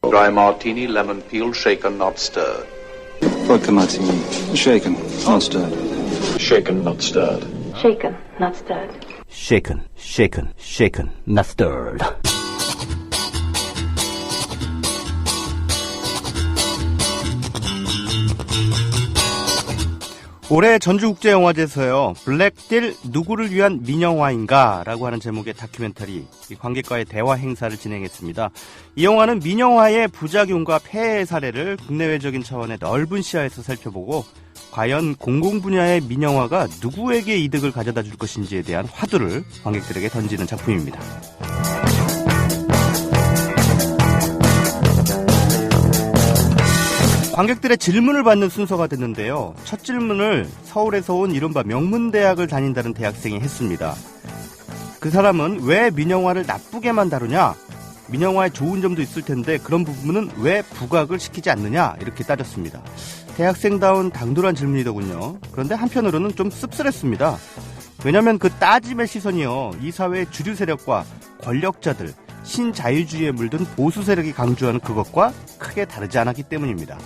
Dry martini, lemon peel, shaken, not stirred. Vodka martini, shaken, not stirred. Shaken, not stirred. Shaken, not stirred. Shaken, shaken, shaken, not stirred. 올해 전주국제영화제에서요, 블랙딜 누구를 위한 민영화인가? 라고 하는 제목의 다큐멘터리, 관객과의 대화 행사를 진행했습니다. 이 영화는 민영화의 부작용과 폐해 사례를 국내외적인 차원의 넓은 시야에서 살펴보고, 과연 공공 분야의 민영화가 누구에게 이득을 가져다 줄 것인지에 대한 화두를 관객들에게 던지는 작품입니다. 관객들의 질문을 받는 순서가 됐는데요. 첫 질문을 서울에서 온 이른바 명문대학을 다닌다는 대학생이 했습니다. 그 사람은 왜 민영화를 나쁘게만 다루냐? 민영화에 좋은 점도 있을 텐데 그런 부분은 왜 부각을 시키지 않느냐? 이렇게 따졌습니다. 대학생다운 당돌한 질문이더군요. 그런데 한편으로는 좀 씁쓸했습니다. 왜냐하면 그 따짐의 시선이요, 이 사회의 주류 세력과 권력자들, 신자유주의에 물든 보수 세력이 강조하는 그것과 크게 다르지 않았기 때문입니다.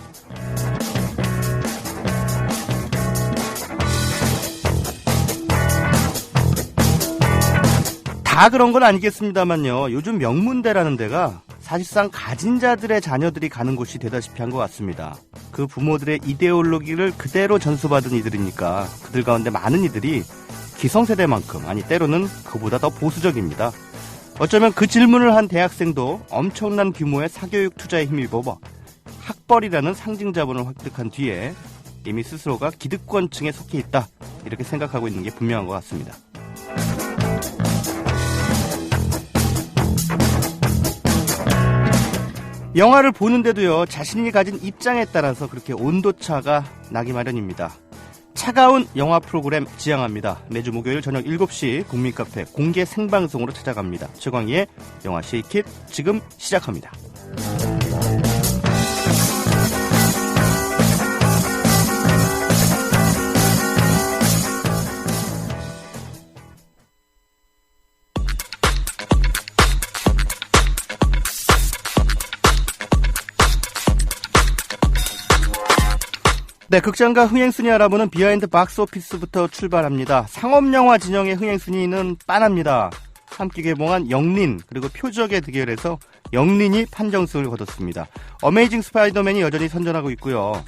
다 그런 건 아니겠습니다만요. 요즘 명문대라는 데가 사실상 가진 자들의 자녀들이 가는 곳이 되다시피 한 것 같습니다. 그 부모들의 이데올로기를 그대로 전수받은 이들이니까 그들 가운데 많은 이들이 기성세대만큼, 아니 때로는 그보다 더 보수적입니다. 어쩌면 그 질문을 한 대학생도 엄청난 규모의 사교육 투자에 힘입어 학벌이라는 상징 자본을 획득한 뒤에 이미 스스로가 기득권층에 속해 있다, 이렇게 생각하고 있는 게 분명한 것 같습니다. 영화를 보는데도요, 자신이 가진 입장에 따라서 그렇게 온도차가 나기 마련입니다. 차가운 영화 프로그램 지향합니다. 매주 목요일 저녁 7시 국민카페 공개 생방송으로 찾아갑니다. 최광희의 영화 쉐이킷 지금 시작합니다. 네, 극장가 흥행순위 알아보는 비하인드 박스오피스부터 출발합니다. 상업영화 진영의 흥행순위는 빤합니다. 함께 개봉한 영린, 그리고 표적의 대결에서 영린이 판정승을 거뒀습니다. 어메이징 스파이더맨이 여전히 선전하고 있고요.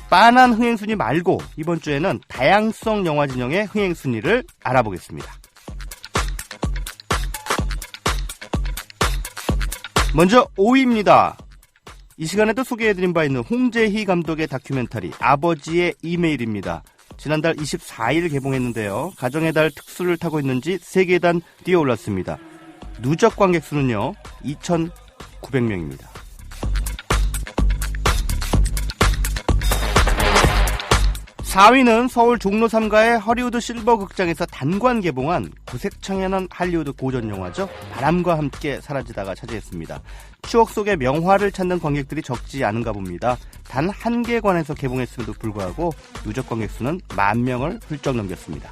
빤한 흥행순위 말고 이번 주에는 다양성 영화 진영의 흥행순위를 알아보겠습니다. 먼저 5위입니다. 이 시간에도 소개해드린 바 있는 홍재희 감독의 다큐멘터리 아버지의 이메일입니다. 지난달 24일 개봉했는데요. 가정의 달 특수를 타고 있는지 세계단 뛰어올랐습니다. 누적 관객 수는요, 2,900명입니다. 4위는 서울 종로 3가의 허리우드 실버 극장에서 단관 개봉한 고색청연한 할리우드 고전 영화죠. 바람과 함께 사라지다가 차지했습니다. 추억 속의 명화를 찾는 관객들이 적지 않은가 봅니다. 단 한 개관에서 개봉했음에도 불구하고 누적 관객 수는 10,000명을 훌쩍 넘겼습니다.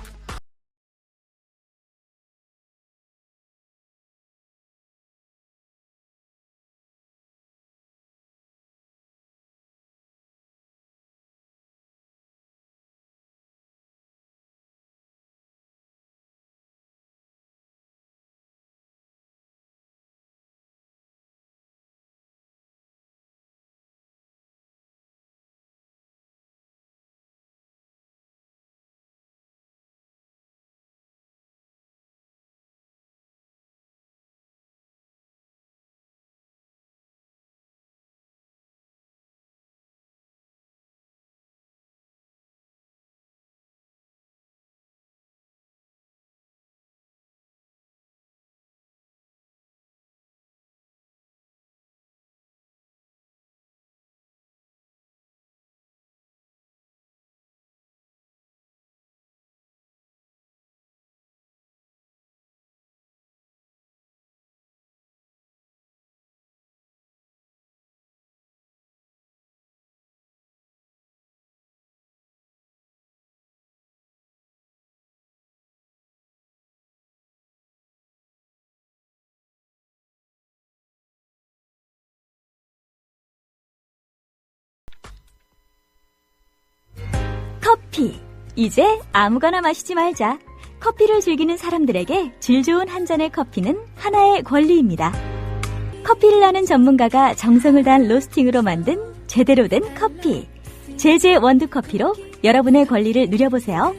커피. 이제 아무거나 마시지 말자. 커피를 즐기는 사람들에게 질 좋은 한 잔의 커피는 하나의 권리입니다. 커피를 아는 전문가가 정성을 다한 로스팅으로 만든 제대로 된 커피. 제제 원두커피로 여러분의 권리를 누려보세요.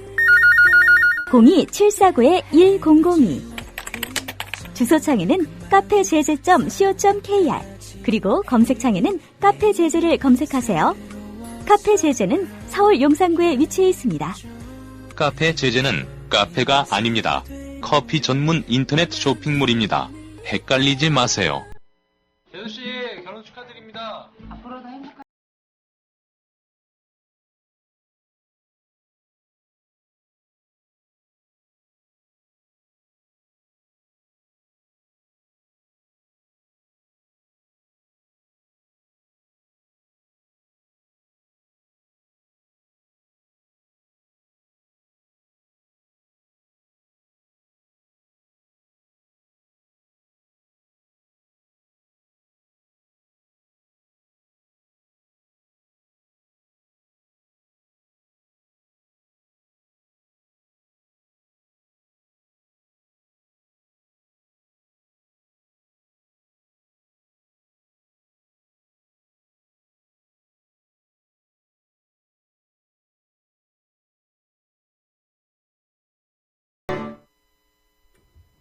02-749-1002 주소창에는 카페제제.co.kr 그리고 검색창에는 카페제제를 검색하세요. 카페제제는 서울 용산구에 위치해 있습니다. 카페 제제는 카페가 아닙니다. 커피 전문 인터넷 쇼핑몰입니다. 헷갈리지 마세요. 재수씨, 결혼 축하드립니다. 앞으로도 행복한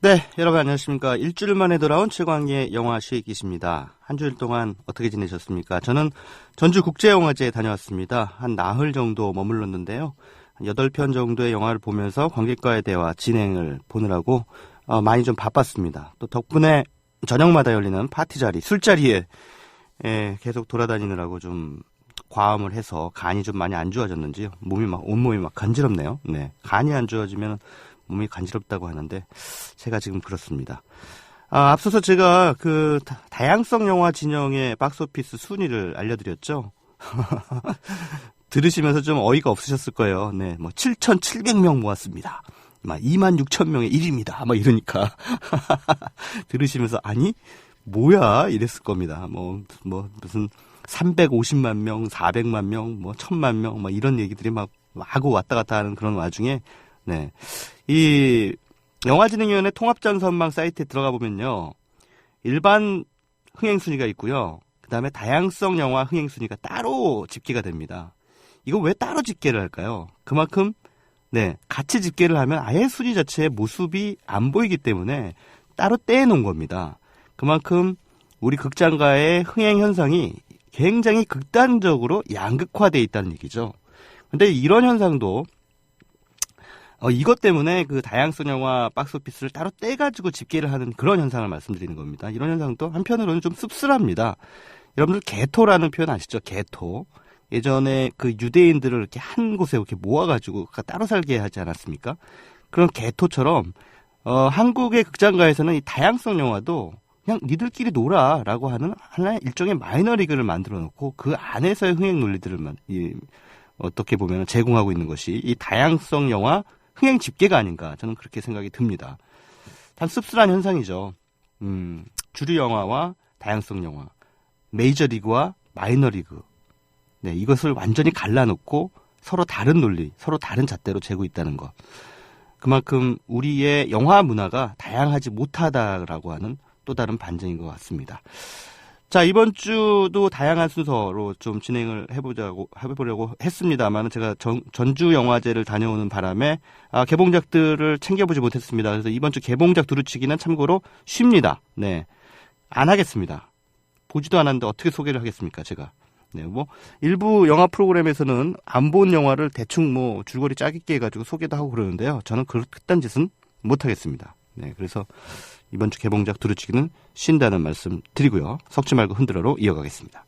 네, 여러분 안녕하십니까. 일주일 만에 돌아온 최광희의 영화 시익이십니다. 한 주일 동안 어떻게 지내셨습니까? 저는 전주국제영화제에 다녀왔습니다. 한 나흘 정도 머물렀는데요. 8편 정도의 영화를 보면서 관객과의 대화, 진행을 보느라고 많이 좀 바빴습니다. 또 덕분에 저녁마다 열리는 파티 자리, 술자리에 계속 돌아다니느라고 좀 과음을 해서 간이 좀 많이 안 좋아졌는지요. 온몸이 막 간지럽네요. 네, 간이 안 좋아지면 몸이 간지럽다고 하는데 제가 지금 그렇습니다. 앞서서 제가 그 다양성 영화 진영의 박스오피스 순위를 알려드렸죠. 들으시면서 좀 어이가 없으셨을 거예요. 네, 뭐 7,700명 모았습니다. 막 26,000명의 1위입니다. 막 이러니까 들으시면서 아니 뭐야 이랬을 겁니다. 뭐 무슨 350만 명, 400만 명, 뭐 1000만 명, 막 이런 얘기들이 막 하고 왔다 갔다 하는 그런 와중에 네. 이 영화진흥위원회 통합전선망 사이트에 들어가 보면요. 일반 흥행순위가 있고요. 그 다음에 다양성 영화 흥행순위가 따로 집계가 됩니다. 이거 왜 따로 집계를 할까요? 그만큼 네, 같이 집계를 하면 아예 순위 자체의 모습이 안 보이기 때문에 따로 떼놓은 겁니다. 그만큼 우리 극장가의 흥행 현상이 굉장히 극단적으로 양극화되어 있다는 얘기죠. 근데 이런 현상도 이것 때문에 그 다양성 영화 박스오피스를 따로 떼가지고 집계를 하는 그런 현상을 말씀드리는 겁니다. 이런 현상도 한편으로는 좀 씁쓸합니다. 여러분들 개토라는 표현 아시죠? 개토. 예전에 그 유대인들을 이렇게 한 곳에 이렇게 모아가지고 따로 살게 하지 않았습니까? 그런 개토처럼, 한국의 극장가에서는 이 다양성 영화도 그냥 니들끼리 놀아라고 하는 하나의 일종의 마이너리그를 만들어 놓고 그 안에서의 흥행 논리들을 어떻게 보면 제공하고 있는 것이 이 다양성 영화 흥행 집계가 아닌가 저는 그렇게 생각이 듭니다. 단 씁쓸한 현상이죠. 주류 영화와 다양성 영화, 메이저리그와 마이너리그, 네, 이것을 완전히 갈라놓고 서로 다른 논리, 서로 다른 잣대로 재고 있다는 것. 그만큼 우리의 영화 문화가 다양하지 못하다라고 하는 또 다른 반증인 것 같습니다. 자, 이번 주도 다양한 순서로 좀 진행을 해보려고 했습니다만 제가 전주 영화제를 다녀오는 바람에 개봉작들을 챙겨보지 못했습니다. 그래서 이번 주 개봉작 두루치기는 참고로 쉽니다. 네, 안 하겠습니다. 보지도 않았는데 어떻게 소개를 하겠습니까, 제가. 네, 뭐 일부 영화 프로그램에서는 안 본 영화를 대충 뭐 줄거리 짜깁기 해가지고 소개도 하고 그러는데요. 저는 그딴 짓은 못하겠습니다. 네, 그래서 이번 주 개봉작 두루치기는 쉰다는 말씀 드리고요. 섞지 말고 흔들어로 이어가겠습니다.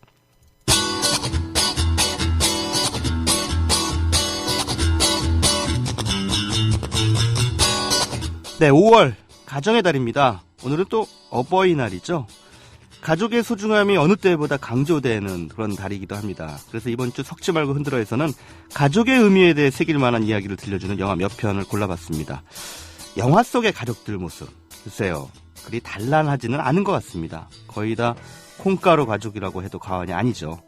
네, 5월 가정의 달입니다. 오늘은 또 어버이날이죠. 가족의 소중함이 어느 때보다 강조되는 그런 달이기도 합니다. 그래서 이번 주 섞지 말고 흔들어에서는 가족의 의미에 대해 새길 만한 이야기를 들려주는 영화 몇 편을 골라봤습니다. 영화 속의 가족들 모습, 글쎄요, 그리 단란하지는 않은 것 같습니다. 거의 다 콩가루 가족이라고 해도 과언이 아니죠.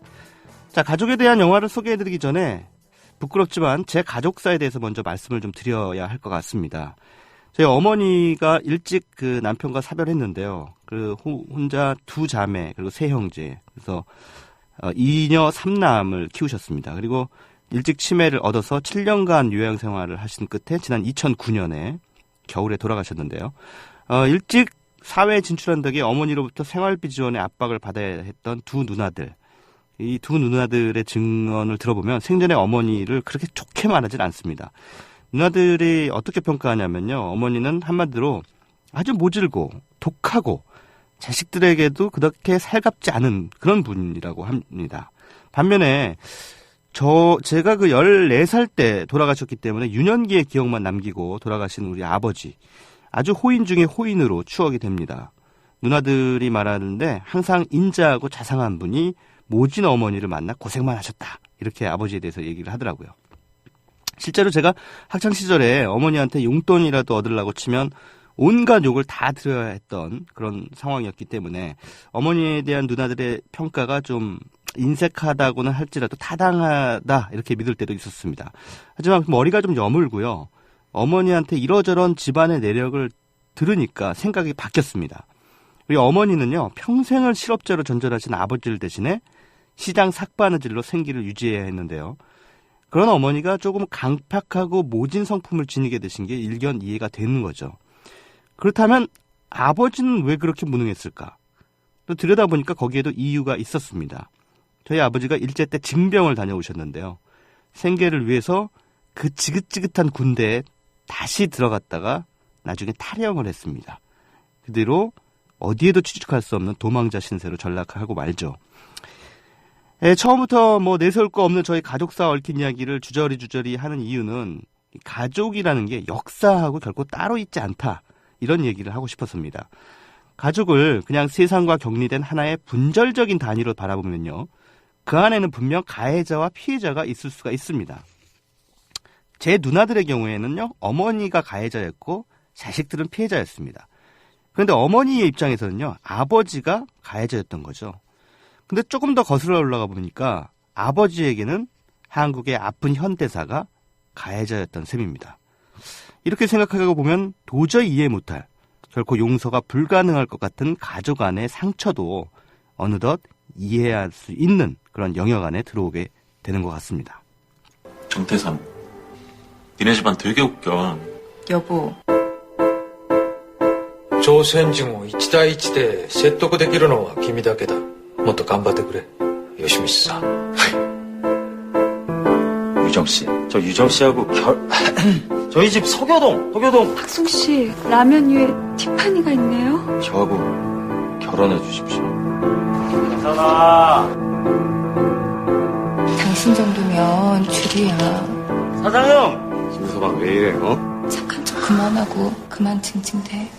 자, 가족에 대한 영화를 소개해드리기 전에 부끄럽지만 제 가족사에 대해서 먼저 말씀을 좀 드려야 할 것 같습니다. 저희 어머니가 일찍 그 남편과 사별했는데요. 그 혼자 두 자매 그리고 세 형제, 그래서 2녀 3남을 키우셨습니다. 그리고 일찍 치매를 얻어서 7년간 요양 생활을 하신 끝에 지난 2009년에 겨울에 돌아가셨는데요. 일찍 사회에 진출한 덕에 어머니로부터 생활비 지원의 압박을 받아야 했던 두 누나들. 이 두 누나들의 증언을 들어보면 생전에 어머니를 그렇게 좋게 말하진 않습니다. 누나들이 어떻게 평가하냐면요. 어머니는 한마디로 아주 모질고 독하고 자식들에게도 그렇게 살갑지 않은 그런 분이라고 합니다. 반면에 제가 그 14살 때 돌아가셨기 때문에 유년기의 기억만 남기고 돌아가신 우리 아버지, 아주 호인 중에 호인으로 추억이 됩니다. 누나들이 말하는데 항상 인자하고 자상한 분이 모진 어머니를 만나 고생만 하셨다, 이렇게 아버지에 대해서 얘기를 하더라고요. 실제로 제가 학창시절에 어머니한테 용돈이라도 얻으려고 치면 온갖 욕을 다 들어야 했던 그런 상황이었기 때문에 어머니에 대한 누나들의 평가가 좀 인색하다고는 할지라도 타당하다, 이렇게 믿을 때도 있었습니다. 하지만 머리가 좀 여물고요. 어머니한테 이러저런 집안의 내력을 들으니까 생각이 바뀌었습니다. 우리 어머니는요, 평생을 실업자로 전전하신 아버지를 대신해 시장 삭바느질로 생기를 유지해야 했는데요. 그런 어머니가 조금 강팍하고 모진 성품을 지니게 되신 게 일견 이해가 되는 거죠. 그렇다면 아버지는 왜 그렇게 무능했을까? 또 들여다보니까 거기에도 이유가 있었습니다. 저희 아버지가 일제 때 징병을 다녀오셨는데요. 생계를 위해서 그 지긋지긋한 군대에 다시 들어갔다가 나중에 탈영을 했습니다. 그 뒤로 어디에도 취직할 수 없는 도망자 신세로 전락하고 말죠. 처음부터 내세울 거 없는 저희 가족사 얽힌 이야기를 주저리 하는 이유는 가족이라는 게 역사하고 결코 따로 있지 않다, 이런 얘기를 하고 싶었습니다. 가족을 그냥 세상과 격리된 하나의 분절적인 단위로 바라보면요, 그 안에는 분명 가해자와 피해자가 있을 수가 있습니다. 제 누나들의 경우에는요, 어머니가 가해자였고 자식들은 피해자였습니다. 그런데 어머니의 입장에서는요, 아버지가 가해자였던 거죠. 근데 조금 더 거슬러 올라가 보니까 아버지에게는 한국의 아픈 현대사가 가해자였던 셈입니다. 이렇게 생각하고 보면 도저히 이해 못할, 결코 용서가 불가능할 것 같은 가족 안의 상처도 어느덧 이해할 수 있는 그런 영역 안에 들어오게 되는 것 같습니다. 정태삼, 니네 집안 되게 웃겨. 여보. 朝鮮人を一対一で説得できるのは君だけだ。もっと頑張ってくれ。吉光さん。 유정씨, 저 유정씨하고 저희 집 서교동. 박숙씨, 라면 위에 티파니가 있네요. 저하고 결혼해 주십시오. 괜찮아. 당신 정도면 줄이야. 사장형! 김서방 왜 이래, 착한 척 그만하고 그만 징징대.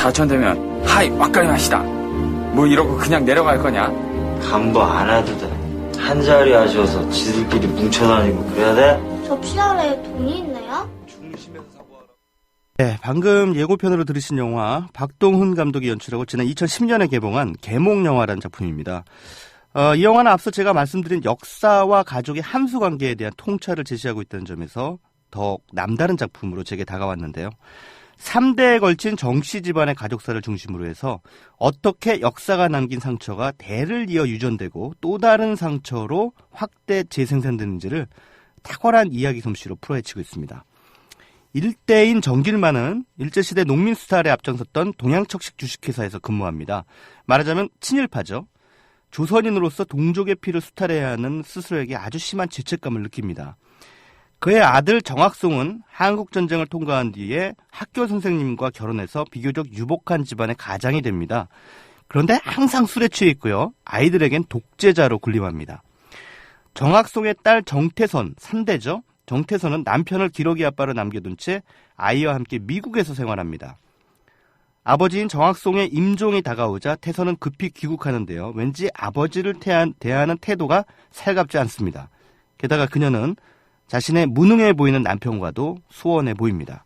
당첨되면 하이 와까리마시다 뭐 이러고 그냥 내려갈 거냐? 감도 안 해도 돼. 한 자리 하셔서 지들끼리 뭉쳐다니고 그래야 돼? 접시 아래에 돈이 있네요? 네, 방금 예고편으로 들으신 영화 박동훈 감독이 연출하고 지난 2010년에 개봉한 계몽영화라는 작품입니다. 이 영화는 앞서 제가 말씀드린 역사와 가족의 함수관계에 대한 통찰을 제시하고 있다는 점에서 더욱 남다른 작품으로 제게 다가왔는데요. 3대에 걸친 정씨 집안의 가족사를 중심으로 해서 어떻게 역사가 남긴 상처가 대를 이어 유전되고 또 다른 상처로 확대 재생산되는지를 탁월한 이야기 솜씨로 풀어헤치고 있습니다. 일대인 정길만은 일제시대 농민 수탈에 앞장섰던 동양척식 주식회사에서 근무합니다. 말하자면 친일파죠. 조선인으로서 동족의 피를 수탈해야 하는 스스로에게 아주 심한 죄책감을 느낍니다. 그의 아들 정학송은 한국전쟁을 통과한 뒤에 학교 선생님과 결혼해서 비교적 유복한 집안의 가장이 됩니다. 그런데 항상 술에 취해 있고요. 아이들에겐 독재자로 군림합니다. 정학송의 딸 정태선, 산대죠. 정태선은 남편을 기러기 아빠로 남겨둔 채 아이와 함께 미국에서 생활합니다. 아버지인 정학송의 임종이 다가오자 태선은 급히 귀국하는데요. 왠지 아버지를 대하는 태도가 살갑지 않습니다. 게다가 그녀는 자신의 무능해 보이는 남편과도 소원해 보입니다.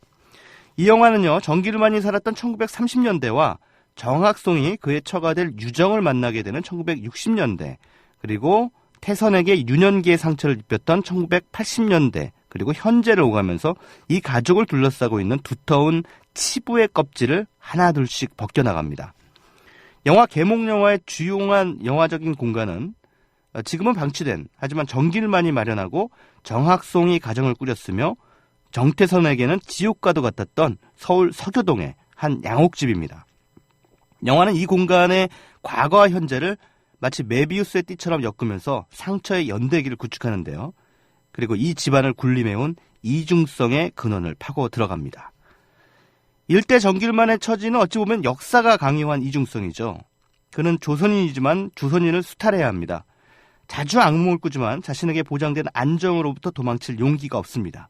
이 영화는요, 정길만이 살았던 1930년대와 정학송이 그의 처가 될 유정을 만나게 되는 1960년대, 그리고 태선에게 유년기의 상처를 입혔던 1980년대, 그리고 현재를 오가면서 이 가족을 둘러싸고 있는 두터운 치부의 껍질을 하나둘씩 벗겨나갑니다. 영화 개몽영화의 주요한 영화적인 공간은 지금은 방치된, 하지만 정길만이 마련하고 정학송이 가정을 꾸렸으며 정태선에게는 지옥과도 같았던 서울 서교동의 한 양옥집입니다. 영화는 이 공간의 과거와 현재를 마치 메비우스의 띠처럼 엮으면서 상처의 연대기를 구축하는데요. 그리고 이 집안을 군림해온 이중성의 근원을 파고 들어갑니다. 일대 정길만의 처지는 어찌 보면 역사가 강요한 이중성이죠. 그는 조선인이지만 조선인을 수탈해야 합니다. 자주 악몽을 꾸지만 자신에게 보장된 안정으로부터 도망칠 용기가 없습니다.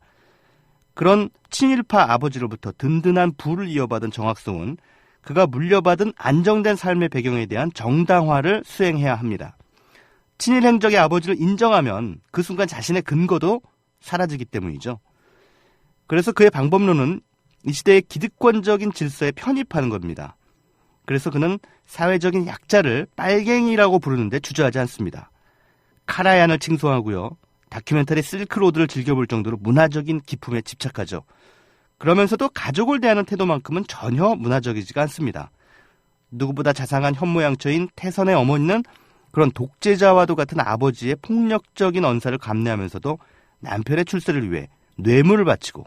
그런 친일파 아버지로부터 든든한 부를 이어받은 정학송은 그가 물려받은 안정된 삶의 배경에 대한 정당화를 수행해야 합니다. 친일 행적의 아버지를 인정하면 그 순간 자신의 근거도 사라지기 때문이죠. 그래서 그의 방법론은 이 시대의 기득권적인 질서에 편입하는 겁니다. 그래서 그는 사회적인 약자를 빨갱이라고 부르는데 주저하지 않습니다. 카라얀을 칭송하고요. 다큐멘터리 실크로드를 즐겨볼 정도로 문화적인 기품에 집착하죠. 그러면서도 가족을 대하는 태도만큼은 전혀 문화적이지가 않습니다. 누구보다 자상한 현모양처인 태선의 어머니는 그런 독재자와도 같은 아버지의 폭력적인 언사를 감내하면서도 남편의 출세를 위해 뇌물을 바치고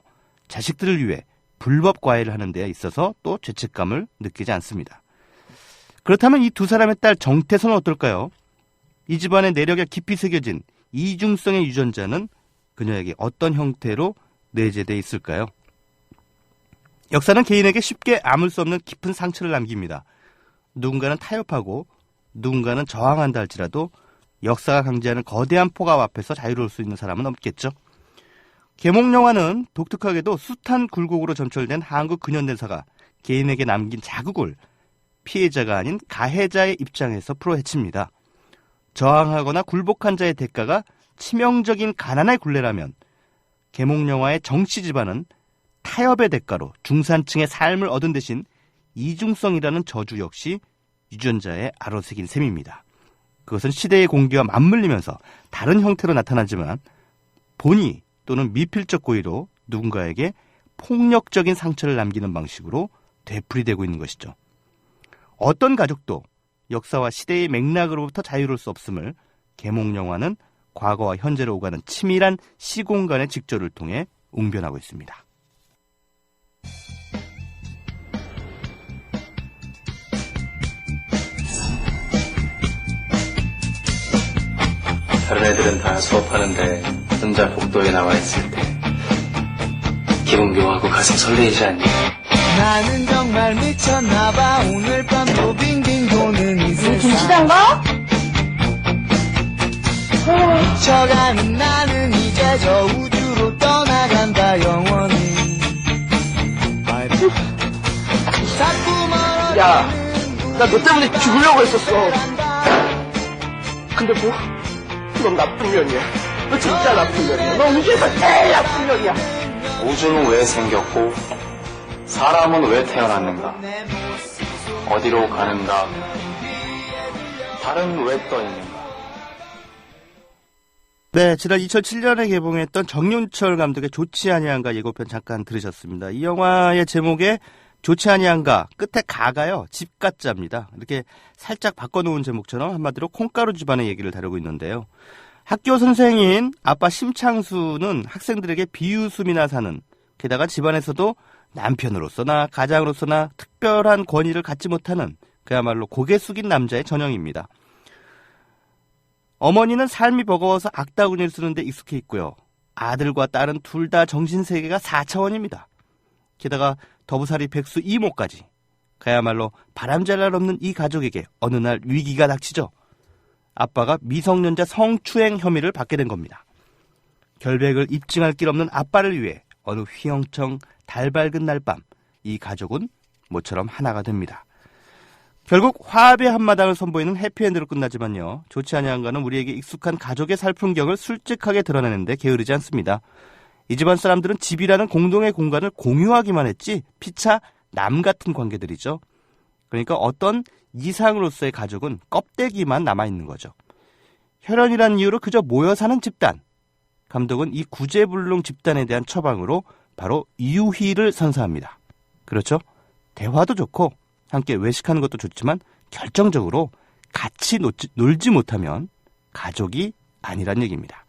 자식들을 위해 불법 과외를 하는 데 있어서 또 죄책감을 느끼지 않습니다. 그렇다면 이 두 사람의 딸 정태선은 어떨까요? 이 집안의 내력에 깊이 새겨진 이중성의 유전자는 그녀에게 어떤 형태로 내재되어 있을까요? 역사는 개인에게 쉽게 아물 수 없는 깊은 상처를 남깁니다. 누군가는 타협하고 누군가는 저항한다 할지라도 역사가 강제하는 거대한 폭압 앞에서 자유로울 수 있는 사람은 없겠죠. 개몽영화는 독특하게도 숱한 굴곡으로 점철된 한국 근현대사가 개인에게 남긴 자국을 피해자가 아닌 가해자의 입장에서 풀어헤칩니다. 저항하거나 굴복한 자의 대가가 치명적인 가난의 굴레라면 개몽영화의 정씨 집안은 타협의 대가로 중산층의 삶을 얻은 대신 이중성이라는 저주 역시 유전자에 아로새긴 셈입니다. 그것은 시대의 공기와 맞물리면서 다른 형태로 나타나지만 본의 또는 미필적 고의로 누군가에게 폭력적인 상처를 남기는 방식으로 되풀이되고 있는 것이죠. 어떤 가족도 역사와 시대의 맥락으로부터 자유로울 수 없음을 개몽영화는 과거와 현재로 오가는 치밀한 시공간의 직조를 통해 웅변하고 있습니다. 다른 애들은 다 수업하는데 혼자 복도에 나와 있을 때 기분 묘하고 가슴 설레이지 않니? 나는 정말 미쳤나봐. 오늘 밤도 빙빙 도는 이 세상. 김치단가? 미쳐가는 나는 이제 저 우주로 떠나간다 영원히. 야, 나 너 때문에 죽으려고 했었어. 근데 뭐? 넌 나쁜 년이야. 너 진짜 나쁜 년이야. 너 우주에서 제일 나쁜 년이야. 우주는 왜 생겼고 사람은 왜 태어났는가? 어디로 가는가? 달은 왜 떠 있는가? 네, 지난 2007년에 개봉했던 정윤철 감독의 좋지 아니한가 예고편 잠깐 들으셨습니다. 이 영화의 제목에 좋지 아니한가 끝에 가가요 집가짜입니다. 이렇게 살짝 바꿔놓은 제목처럼 한마디로 콩가루 집안의 얘기를 다루고 있는데요. 학교 선생인 아빠 심창수는 학생들에게 비웃음이나 사는, 게다가 집안에서도 남편으로서나 가장으로서나 특별한 권위를 갖지 못하는 그야말로 고개 숙인 남자의 전형입니다. 어머니는 삶이 버거워서 악다구니를 쓰는데 익숙해 있고요. 아들과 딸은 둘 다 정신세계가 4차원입니다. 게다가 더부살이 백수 이모까지 그야말로 바람잘 날 없는 이 가족에게 어느 날 위기가 닥치죠. 아빠가 미성년자 성추행 혐의를 받게 된 겁니다. 결백을 입증할 길 없는 아빠를 위해 어느 휘영청 달 밝은 날 밤 이 가족은 모처럼 하나가 됩니다. 결국 화합의 한마당을 선보이는 해피엔드로 끝나지만요. 좋지 아니한 거는 우리에게 익숙한 가족의 살풍경을 솔직하게 드러내는데 게으르지 않습니다. 이 집안 사람들은 집이라는 공동의 공간을 공유하기만 했지 피차 남 같은 관계들이죠. 그러니까 어떤 이상으로서의 가족은 껍데기만 남아있는 거죠. 혈연이라는 이유로 그저 모여 사는 집단. 감독은 이 구제불능 집단에 대한 처방으로 바로 유희를 선사합니다. 그렇죠? 대화도 좋고 함께 외식하는 것도 좋지만 결정적으로 같이 놀지 못하면 가족이 아니란 얘기입니다.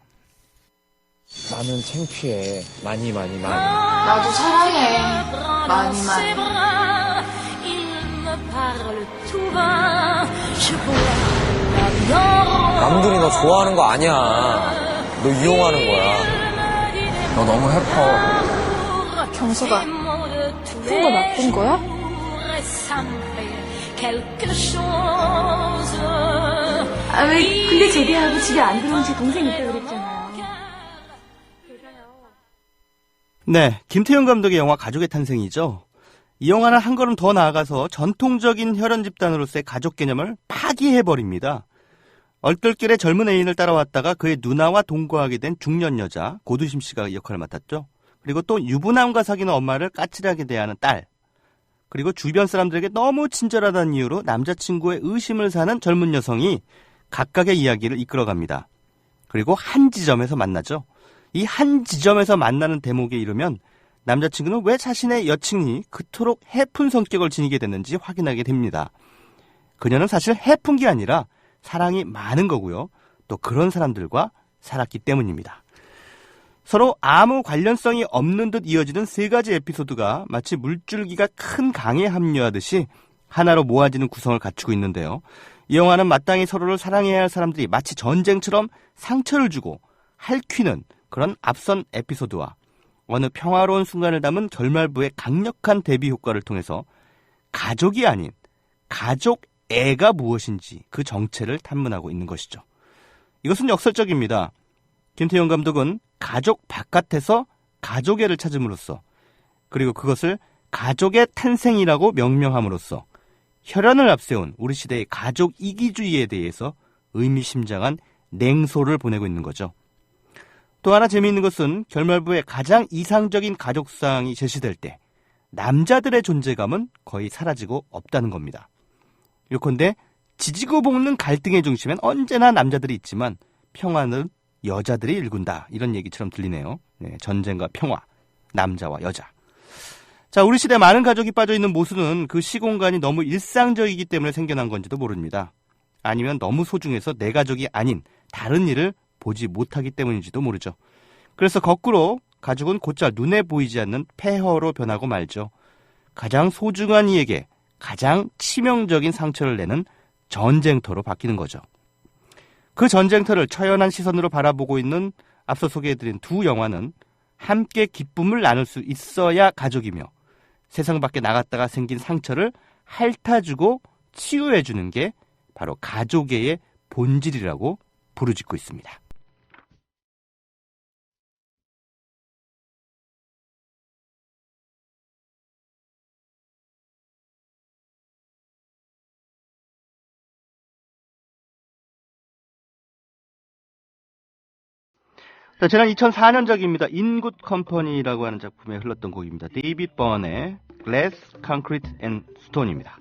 나는 창피해. 많이. 나도 사랑해. 많이. 남들이 너 좋아하는 거 아니야. 너 이용하는 거야. 너 너무 해퍼. 경서가 푼 거 나쁜 거야? 아, 왜 근데 제대하고 집에 안 들어온 제 동생 있다 그랬잖아요. 네, 김태형 감독의 영화 가족의 탄생이죠. 이 영화는 한 걸음 더 나아가서 전통적인 혈연 집단으로서의 가족 개념을 파기해버립니다. 얼떨결에 젊은 애인을 따라왔다가 그의 누나와 동거하게 된 중년 여자 고두심 씨가 역할을 맡았죠. 그리고 또 유부남과 사귀는 엄마를 까칠하게 대하는 딸. 그리고 주변 사람들에게 너무 친절하다는 이유로 남자친구의 의심을 사는 젊은 여성이 각각의 이야기를 이끌어갑니다. 그리고 한 지점에서 만나죠. 이 한 지점에서 만나는 대목에 이르면 남자친구는 왜 자신의 여친이 그토록 해픈 성격을 지니게 됐는지 확인하게 됩니다. 그녀는 사실 해픈 게 아니라 사랑이 많은 거고요. 또 그런 사람들과 살았기 때문입니다. 서로 아무 관련성이 없는 듯 이어지는 세 가지 에피소드가 마치 물줄기가 큰 강에 합류하듯이 하나로 모아지는 구성을 갖추고 있는데요. 이 영화는 마땅히 서로를 사랑해야 할 사람들이 마치 전쟁처럼 상처를 주고 핥히는 그런 앞선 에피소드와 어느 평화로운 순간을 담은 결말부의 강력한 대비 효과를 통해서 가족이 아닌 가족애가 무엇인지 그 정체를 탐문하고 있는 것이죠. 이것은 역설적입니다. 김태형 감독은 가족 바깥에서 가족애를 찾음으로써 그리고 그것을 가족의 탄생이라고 명명함으로써 혈연을 앞세운 우리 시대의 가족 이기주의에 대해서 의미심장한 냉소를 보내고 있는 거죠. 또 하나 재미있는 것은 결말부에 가장 이상적인 가족상이 제시될 때 남자들의 존재감은 거의 사라지고 없다는 겁니다. 요컨대 지지고 볶는 갈등의 중심엔 언제나 남자들이 있지만 평화는 여자들이 일군다. 이런 얘기처럼 들리네요. 네, 전쟁과 평화, 남자와 여자. 자, 우리 시대 많은 가족이 빠져있는 모순은 그 시공간이 너무 일상적이기 때문에 생겨난 건지도 모릅니다. 아니면 너무 소중해서 내 가족이 아닌 다른 일을 보지 못하기 때문인지도 모르죠. 그래서 거꾸로 가족은 곧잘 눈에 보이지 않는 폐허로 변하고 말죠. 가장 소중한 이에게 가장 치명적인 상처를 내는 전쟁터로 바뀌는 거죠. 그 전쟁터를 처연한 시선으로 바라보고 있는 앞서 소개해드린 두 영화는 함께 기쁨을 나눌 수 있어야 가족이며 세상 밖에 나갔다가 생긴 상처를 핥아주고 치유해주는 게 바로 가족애의 본질이라고 부르짖고 있습니다. 자, 지난 2004년작입니다. 인굿 컴퍼니라고 하는 작품에 흘렀던 곡입니다. 데이빗 번의 Glass, Concrete and Stone입니다.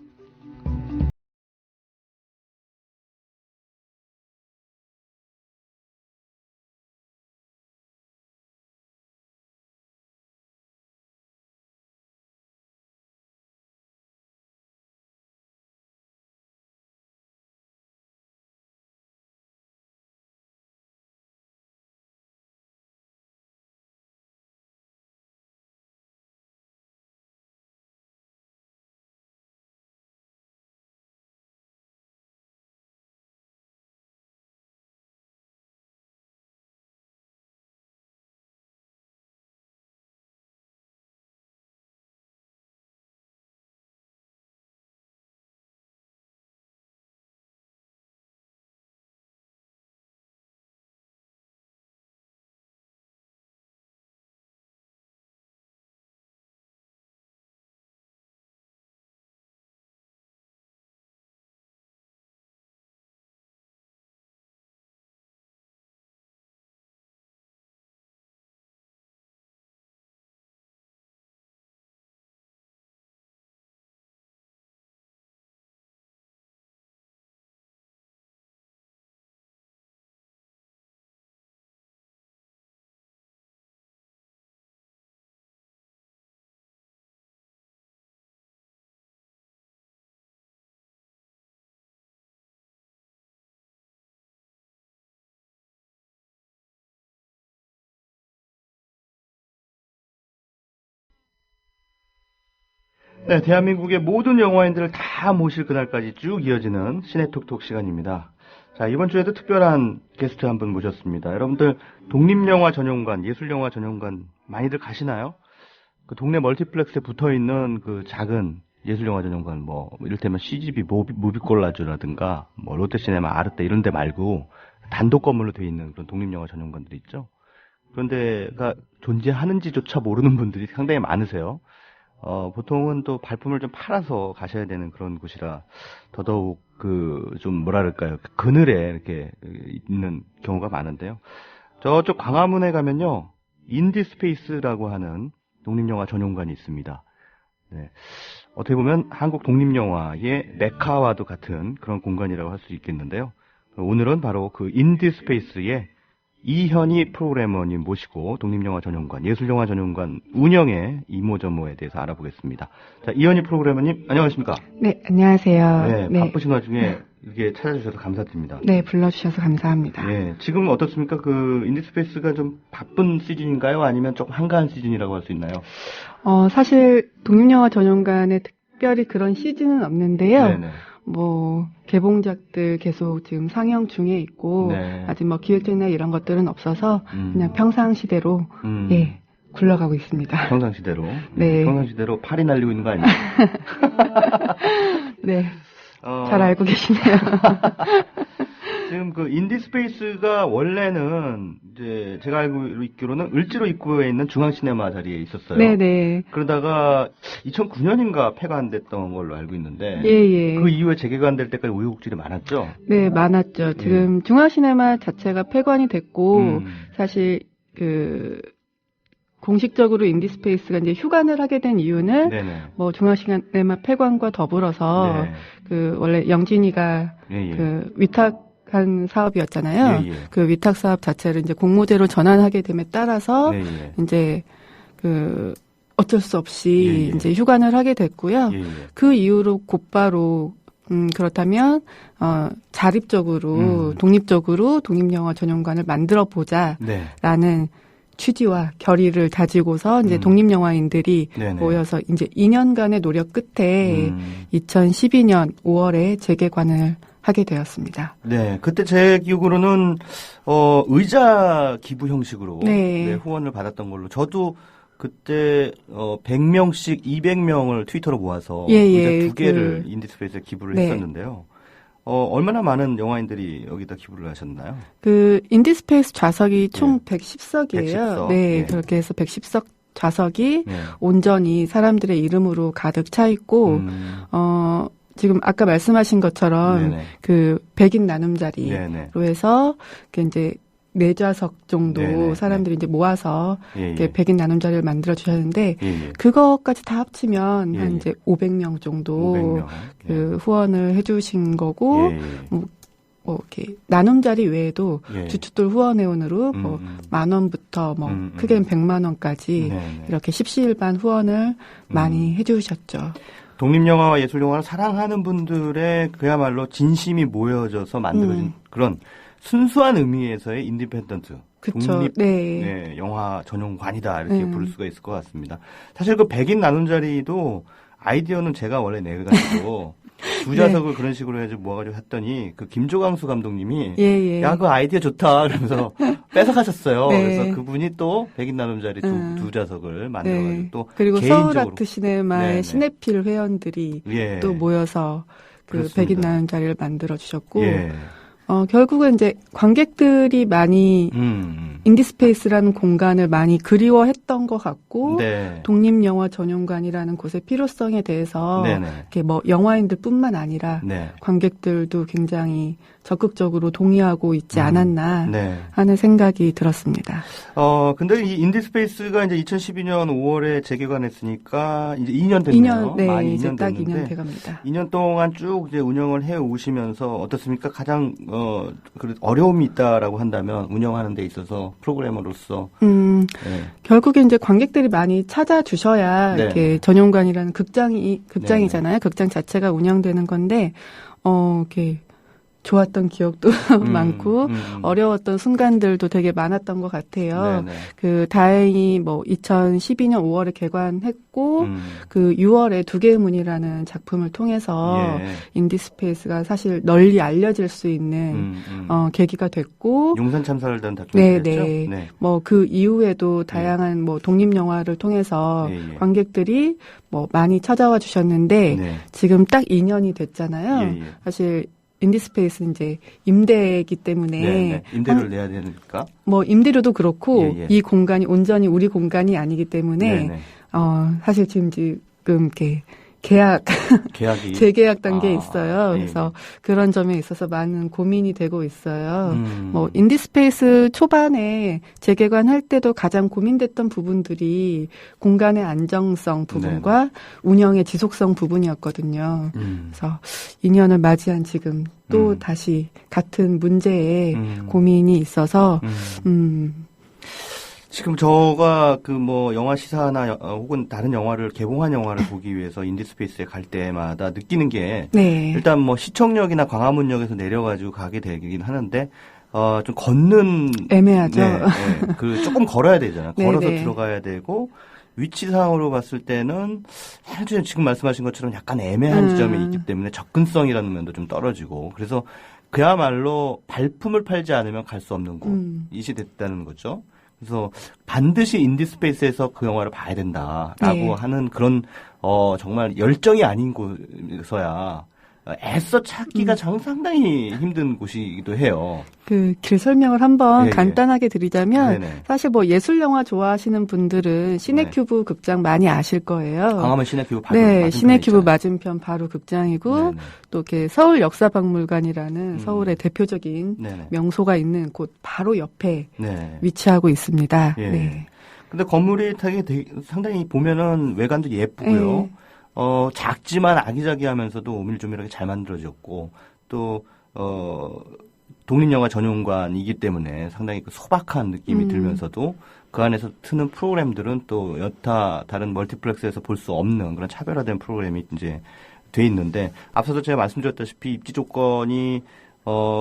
네, 대한민국의 모든 영화인들을 다 모실 그날까지 쭉 이어지는 시네톡톡 시간입니다. 자, 이번 주에도 특별한 게스트 한 분 모셨습니다. 여러분들 독립영화 전용관, 예술영화 전용관 많이들 가시나요? 그 동네 멀티플렉스에 붙어있는 그 작은 예술영화 전용관, 뭐 이를테면 CGV 무비콜라주라든가 뭐 롯데시네마 아르떼 이런 데 말고 단독 건물로 되어 있는 그런 독립영화 전용관들이 있죠. 그런 데가 존재하는지조차 모르는 분들이 상당히 많으세요. 보통은 또 발품을 좀 팔아서 가셔야 되는 그런 곳이라 더더욱 좀 뭐랄까요. 그늘에 이렇게 있는 경우가 많은데요. 저쪽 광화문에 가면요. 인디스페이스라고 하는 독립영화 전용관이 있습니다. 네. 어떻게 보면 한국 독립영화의 메카와도 같은 그런 공간이라고 할 수 있겠는데요. 오늘은 바로 그 인디스페이스의 이현희 프로그래머님 모시고 독립영화 전용관, 예술영화 전용관 운영의 이모저모에 대해서 알아보겠습니다. 자, 이현희 프로그래머님, 안녕하십니까? 네, 안녕하세요. 네, 바쁘신 와중에 이렇게 찾아주셔서 감사드립니다. 네, 불러주셔서 감사합니다. 네, 지금 어떻습니까? 그 인디스페이스가 좀 바쁜 시즌인가요? 아니면 조금 한가한 시즌이라고 할 수 있나요? 사실 독립영화 전용관에 특별히 그런 시즌은 없는데요. 네네. 뭐 개봉작들 계속 지금 상영 중에 있고 네. 아직 뭐 기획전이나 이런 것들은 없어서 그냥 평상시대로 예 굴러가고 있습니다. 평상시대로. 네. 평상시대로 팔이 날리고 있는 거 아니에요? 네. 잘 알고 계시네요. 지금 그 인디스페이스가 원래는 이제 제가 알고 있기로는 을지로 입구에 있는 중앙시네마 자리에 있었어요. 네네. 그러다가 2009년인가 폐관됐던 걸로 알고 있는데 예예. 그 이후에 재개관될 때까지 우여곡절이 많았죠. 네, 많았죠. 지금 중앙시네마 자체가 폐관이 됐고 사실 공식적으로 인디스페이스가 이제 휴관을 하게 된 이유는 네네. 뭐 중앙시네마 폐관과 더불어서 네. 원래 영진이가 위탁한 사업이었잖아요. 예예. 그 위탁 사업 자체를 이제 공모제로 전환하게 됨에 따라서 예예. 이제 어쩔 수 없이 예예. 이제 휴관을 하게 됐고요. 예예. 그 이후로 곧바로 그렇다면 자립적으로 독립적으로 독립영화 전용관을 만들어 보자라는 취지와 결의를 다지고서 이제 독립영화인들이 네네. 모여서 이제 2년간의 노력 끝에 2012년 5월에 재개관을 하게 되었습니다. 네, 그때 제 기억으로는 의자 기부 형식으로 네, 후원을 받았던 걸로 저도 그때 100명씩 200명을 트위터로 모아서 의자 2개를 인디스페이스에 기부를 했었는데요. 얼마나 많은 영화인들이 여기다 기부를 하셨나요? 그 인디스페이스 좌석이 총 110석이에요. 110석. 네, 그렇게 해서 110석 좌석이 온전히 사람들의 이름으로 가득 차 있고 지금 아까 말씀하신 것처럼 그 100인 나눔자리로 해서 이제 4좌석 정도 사람들이 이제 모아서 이렇게 100인 나눔자리를 만들어 주셨는데 그것까지 다 합치면 한 이제 500명 정도 500명. 후원을 해 주신 거고 뭐 이렇게 나눔자리 외에도 주춧돌 후원회원으로 뭐 10,000원부터 뭐 크게는 100만 원까지 이렇게 십시일반 후원을 많이 해 주셨죠. 독립영화와 예술영화를 사랑하는 분들의 그야말로 진심이 모여져서 만들어진 그런 순수한 의미에서의 인디펜던트, 독립 영화 전용관이다 이렇게 부를 수가 있을 것 같습니다. 사실 그 100인 나눔자리도 아이디어는 제가 원래 내가지고 두 좌석을 그런 식으로 해가지고 모아가지고 했더니 그 김조광수 감독님이 야, 그 아이디어 좋다 그러면서 뺏어가셨어요. 그래서 그분이 또 100인 나눔자리 두 좌석을 만들어가지고 또 그리고 개인적으로 서울아트시네마의 시네필 회원들이 또 모여서 그 그렇습니다. 100인 나눔자리를 만들어 주셨고 결국은 이제 관객들이 많이 인디스페이스라는 공간을 많이 그리워했던 것 같고 독립영화 전용관이라는 곳의 필요성에 대해서 이렇게 뭐 영화인들뿐만 아니라 관객들도 굉장히 적극적으로 동의하고 있지 않았나 하는 생각이 들었습니다. 근데 이 인디스페이스가 이제 2012년 5월에 재개관했으니까 이제 2년 됐네요. 2년, 많이 이제 2년 딱 됐는데 2년 돼갑니다. 2년 동안 쭉 이제 운영을 해 오시면서 어떻습니까? 가장 어려움이 있다라고 한다면 운영하는 데 있어서 프로그래머로서 결국에 이제 관객들이 많이 찾아주셔야 이렇게 전용관이라는 극장이잖아요. 극장 자체가 운영되는 건데 이렇게 좋았던 기억도 많고 어려웠던 순간들도 되게 많았던 것 같아요. 그 다행히 뭐 2012년 5월에 개관했고 그 6월에 두 개의 문이라는 작품을 통해서 인디스페이스가 사실 널리 알려질 수 있는 계기가 됐고 용산 참사를 다룬 다큐멘터리였죠. 네. 뭐 그 이후에도 다양한 뭐 독립 영화를 통해서 관객들이 뭐 많이 찾아와 주셨는데 지금 딱 2년이 됐잖아요. 사실 인디스페이스는 이제 임대이기 때문에 임대료를 내야 되니까 뭐 임대료도 그렇고 이 공간이 온전히 우리 공간이 아니기 때문에 사실 지금 이렇게 계약이 재계약 단계에 있어요. 그래서 그런 점에 있어서 많은 고민이 되고 있어요. 뭐 인디스페이스 초반에 재개관할 때도 가장 고민됐던 부분들이 공간의 안정성 부분과 운영의 지속성 부분이었거든요. 그래서 2년을 맞이한 지금 또 다시 같은 문제에 고민이 있어서 지금 저가 그 뭐 영화 시사나 혹은 다른 영화를 개봉한 영화를 보기 위해서 인디스페이스에 갈 때마다 느끼는 게 일단 뭐 시청역이나 광화문역에서 내려가지고 가게 되긴 하는데 좀 걷는 애매하죠. 그 조금 걸어야 되잖아요. 걸어서 들어가야 되고 위치상으로 봤을 때는 지금 말씀하신 것처럼 약간 애매한 지점에 있기 때문에 접근성이라는 면도 좀 떨어지고 그래서 그야말로 발품을 팔지 않으면 갈 수 없는 곳이 됐다는 거죠. 그래서 반드시 인디스페이스에서 그 영화를 봐야 된다라고 하는 그런 정말 열정이 아닌 곳에서야 애써 찾기가 상당히 힘든 곳이기도 해요. 그 길 설명을 한번 간단하게 드리자면 사실 뭐 예술 영화 좋아하시는 분들은 시네큐브 극장 많이 아실 거예요. 광화문 시네큐브 바로 시네큐브 맞은편 바로 극장이고 또 이렇게 서울 역사박물관이라는 서울의 대표적인 명소가 있는 곳 바로 옆에 위치하고 있습니다. 근데 건물이 되게 상당히 보면은 외관도 예쁘고요. 작지만 아기자기하면서도 오밀조밀하게 잘 만들어졌고 또 독립영화 전용관이기 때문에 상당히 그 소박한 느낌이 들면서도 그 안에서 트는 프로그램들은 또 여타 다른 멀티플렉스에서 볼 수 없는 그런 차별화된 프로그램이 이제 돼 있는데 앞서도 제가 말씀드렸다시피 입지 조건이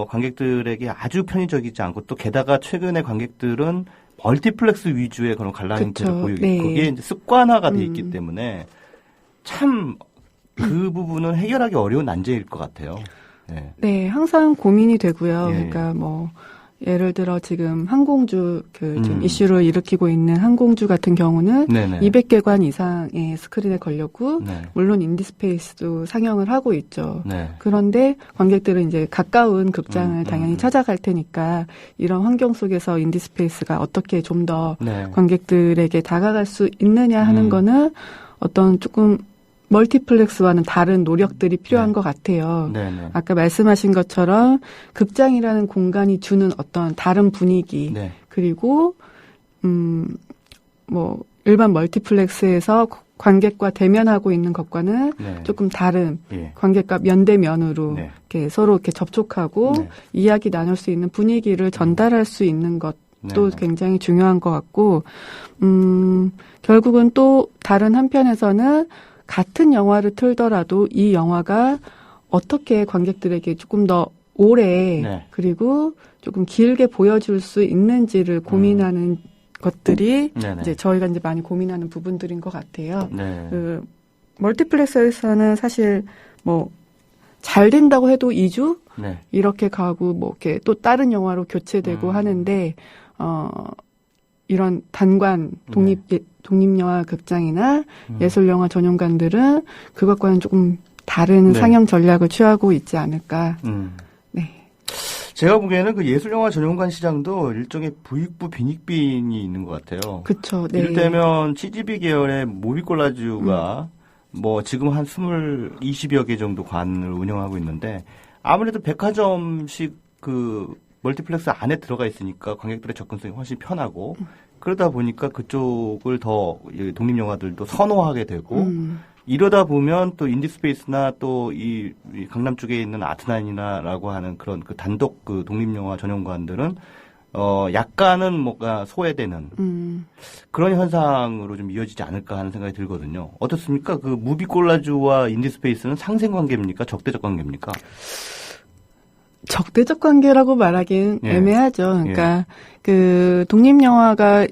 관객들에게 아주 편의적이지 않고 또 게다가 최근에 관객들은 멀티플렉스 위주의 그런 관람인태를 보이고 그게 이제 습관화가 돼 있기 때문에 참 그 부분은 해결하기 어려운 난제일 것 같아요. 항상 고민이 되고요. 그러니까 뭐 예를 들어 지금 항공주 지금 이슈를 일으키고 있는 항공주 같은 경우는 200개관 이상의 스크린에 걸렸고 물론 인디스페이스도 상영을 하고 있죠. 그런데 관객들은 이제 가까운 극장을 당연히 찾아갈 테니까 이런 환경 속에서 인디스페이스가 어떻게 좀 더 관객들에게 다가갈 수 있느냐 하는 거는 어떤 조금 멀티플렉스와는 다른 노력들이 필요한 것 같아요. 아까 말씀하신 것처럼 극장이라는 공간이 주는 어떤 다른 분위기 그리고 뭐 일반 멀티플렉스에서 관객과 대면하고 있는 것과는 조금 다른 관객과 면대면으로 이렇게 서로 이렇게 접촉하고 이야기 나눌 수 있는 분위기를 전달할 수 있는 것도 굉장히 중요한 것 같고 결국은 또 다른 한편에서는 같은 영화를 틀더라도 이 영화가 어떻게 관객들에게 조금 더 오래 그리고 조금 길게 보여줄 수 있는지를 고민하는 것들이 이제 저희가 이제 많이 고민하는 부분들인 것 같아요. 그 멀티플렉스에서는 사실 뭐 잘 된다고 해도 2주 이렇게 가고 뭐 이렇게 또 다른 영화로 교체되고 하는데 이런 단관 독립영화 극장이나 예술영화 전용관들은 그것과는 조금 다른 상영 전략을 취하고 있지 않을까. 제가 보기에는 그 예술영화 전용관 시장도 일종의 부익부 빈익빈이 있는 것 같아요. 그렇죠. 이를테면 CGV 계열의 모비콜라주가 뭐 지금 한 20여 개 정도 관을 운영하고 있는데 아무래도 백화점식 그 멀티플렉스 안에 들어가 있으니까 관객들의 접근성이 훨씬 편하고 그러다 보니까 그쪽을 더 독립영화들도 선호하게 되고 이러다 보면 또 인디스페이스나 또 이 강남 쪽에 있는 아트나인이나라고 하는 그런 그 단독 그 독립영화 전용관들은 약간은 뭔가 소외되는 그런 현상으로 좀 이어지지 않을까 하는 생각이 들거든요. 어떻습니까? 그 무비콜라주와 인디스페이스는 상생 관계입니까? 적대적 관계입니까? 적대적 관계라고 말하기는 예. 애매하죠. 그러니까 그 독립영화가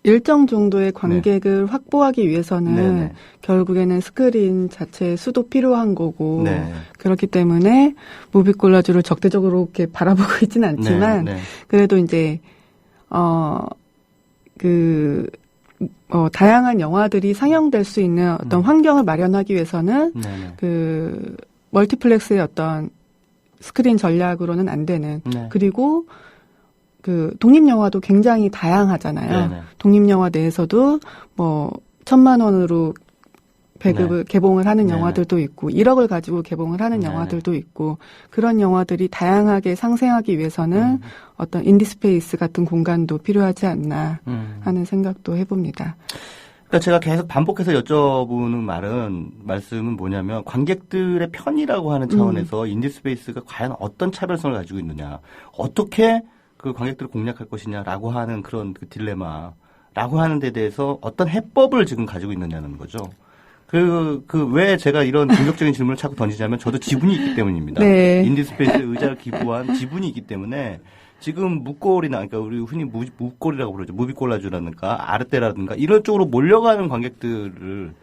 일정 정도의 관객을 확보하기 위해서는 네네. 결국에는 스크린 자체의 수도 필요한 거고 네. 그렇기 때문에 무비콜라주를 적대적으로 이렇게 바라보고 있지는 않지만 네. 그래도 이제 다양한 영화들이 상영될 수 있는 어떤 환경을 마련하기 위해서는 네네. 그 멀티플렉스의 어떤 스크린 전략으로는 안 되는 네. 그리고 그 독립영화도 굉장히 다양하잖아요. 네네. 독립영화 내에서도 뭐 1,000만 원으로 배급을 네. 개봉을 하는 네네. 영화들도 있고 1억을 가지고 개봉을 하는 네네. 영화들도 있고 그런 영화들이 다양하게 상생하기 위해서는 어떤 인디스페이스 같은 공간도 필요하지 않나 하는 생각도 해봅니다. 그러니까 제가 계속 반복해서 여쭤보는 말씀은 뭐냐면 관객들의 편이라고 하는 차원에서 인디스페이스가 과연 어떤 차별성을 가지고 있느냐, 어떻게 그 관객들을 공략할 것이냐라고 하는 그런 그 딜레마라고 하는 데 대해서 어떤 해법을 지금 가지고 있느냐는 거죠. 왜 제가 이런 공격적인 질문을 자꾸 던지냐면 저도 지분이 있기 때문입니다. 네. 인디스페이스에 의자를 기부한 지분이 있기 때문에 지금 무꼴이나, 그러니까 우리 흔히 무꼴이라고 부르죠. 무비콜라주라든가 아르테라든가 이런 쪽으로 몰려가는 관객들을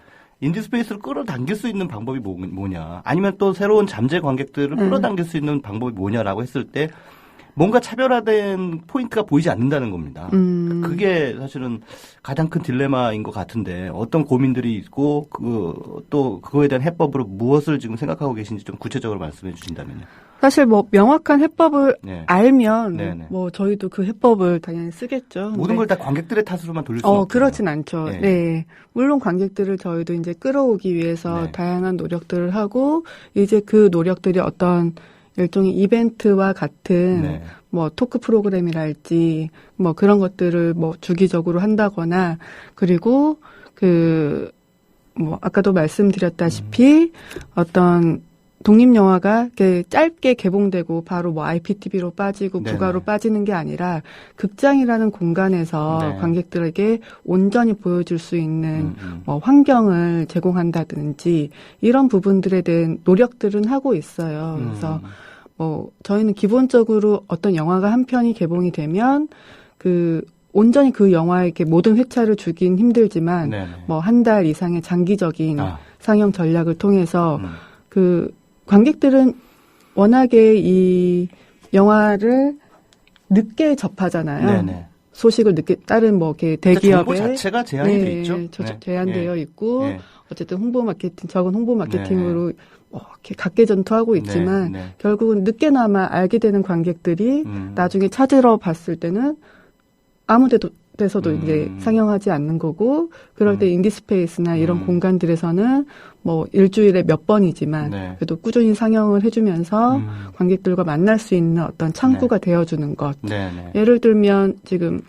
인디스페이스를 끌어당길 수 있는 방법이 뭐냐. 아니면 또 새로운 잠재 관객들을 끌어당길 수 있는 방법이 뭐냐라고 했을 때 뭔가 차별화된 포인트가 보이지 않는다는 겁니다. 그게 사실은 가장 큰 딜레마인 것 같은데 어떤 고민들이 있고 또 그거에 대한 해법으로 무엇을 지금 생각하고 계신지 좀 구체적으로 말씀해 주신다면요. 사실 뭐 명확한 해법을 네. 알면 네네. 뭐 저희도 그 해법을 당연히 쓰겠죠. 모든 걸 다 관객들의 탓으로만 돌릴 수는 없죠. 그렇진 않죠. 네. 네. 물론 관객들을 저희도 이제 끌어오기 위해서 네. 다양한 노력들을 하고 이제 그 노력들이 어떤 일종의 이벤트와 같은 네. 뭐 토크 프로그램이랄지 뭐 그런 것들을 뭐 주기적으로 한다거나 그리고 뭐 아까도 말씀드렸다시피 어떤 독립영화가 이렇게 짧게 개봉되고 바로 뭐 IPTV로 빠지고 네네. 부가로 빠지는 게 아니라 극장이라는 공간에서 네. 관객들에게 온전히 보여줄 수 있는 뭐 환경을 제공한다든지 이런 부분들에 대한 노력들은 하고 있어요. 그래서 뭐 저희는 기본적으로 어떤 영화가 한 편이 개봉이 되면 온전히 그 영화에게 모든 회차를 주긴 힘들지만 네네. 뭐 한 달 이상의 장기적인 상영 전략을 통해서 관객들은 워낙에 이 영화를 늦게 접하잖아요. 네네. 소식을 늦게 다른 뭐 이렇게 대기업의 정보 자체가 제한이 돼 있죠. 제한되어 있고 네. 어쨌든 적은 홍보 마케팅으로 이렇게 각계전투하고 있지만 결국은 늦게나마 알게 되는 관객들이 나중에 찾으러 봤을 때는 아무 데서도 이제 상영하지 않는 거고 그럴 때 인디스페이스나 이런 공간들에서는 뭐 일주일에 몇 번이지만 그래도 꾸준히 상영을 해주면서 관객들과 만날 수 있는 어떤 창구가 되어주는 것. 예를 들면 지금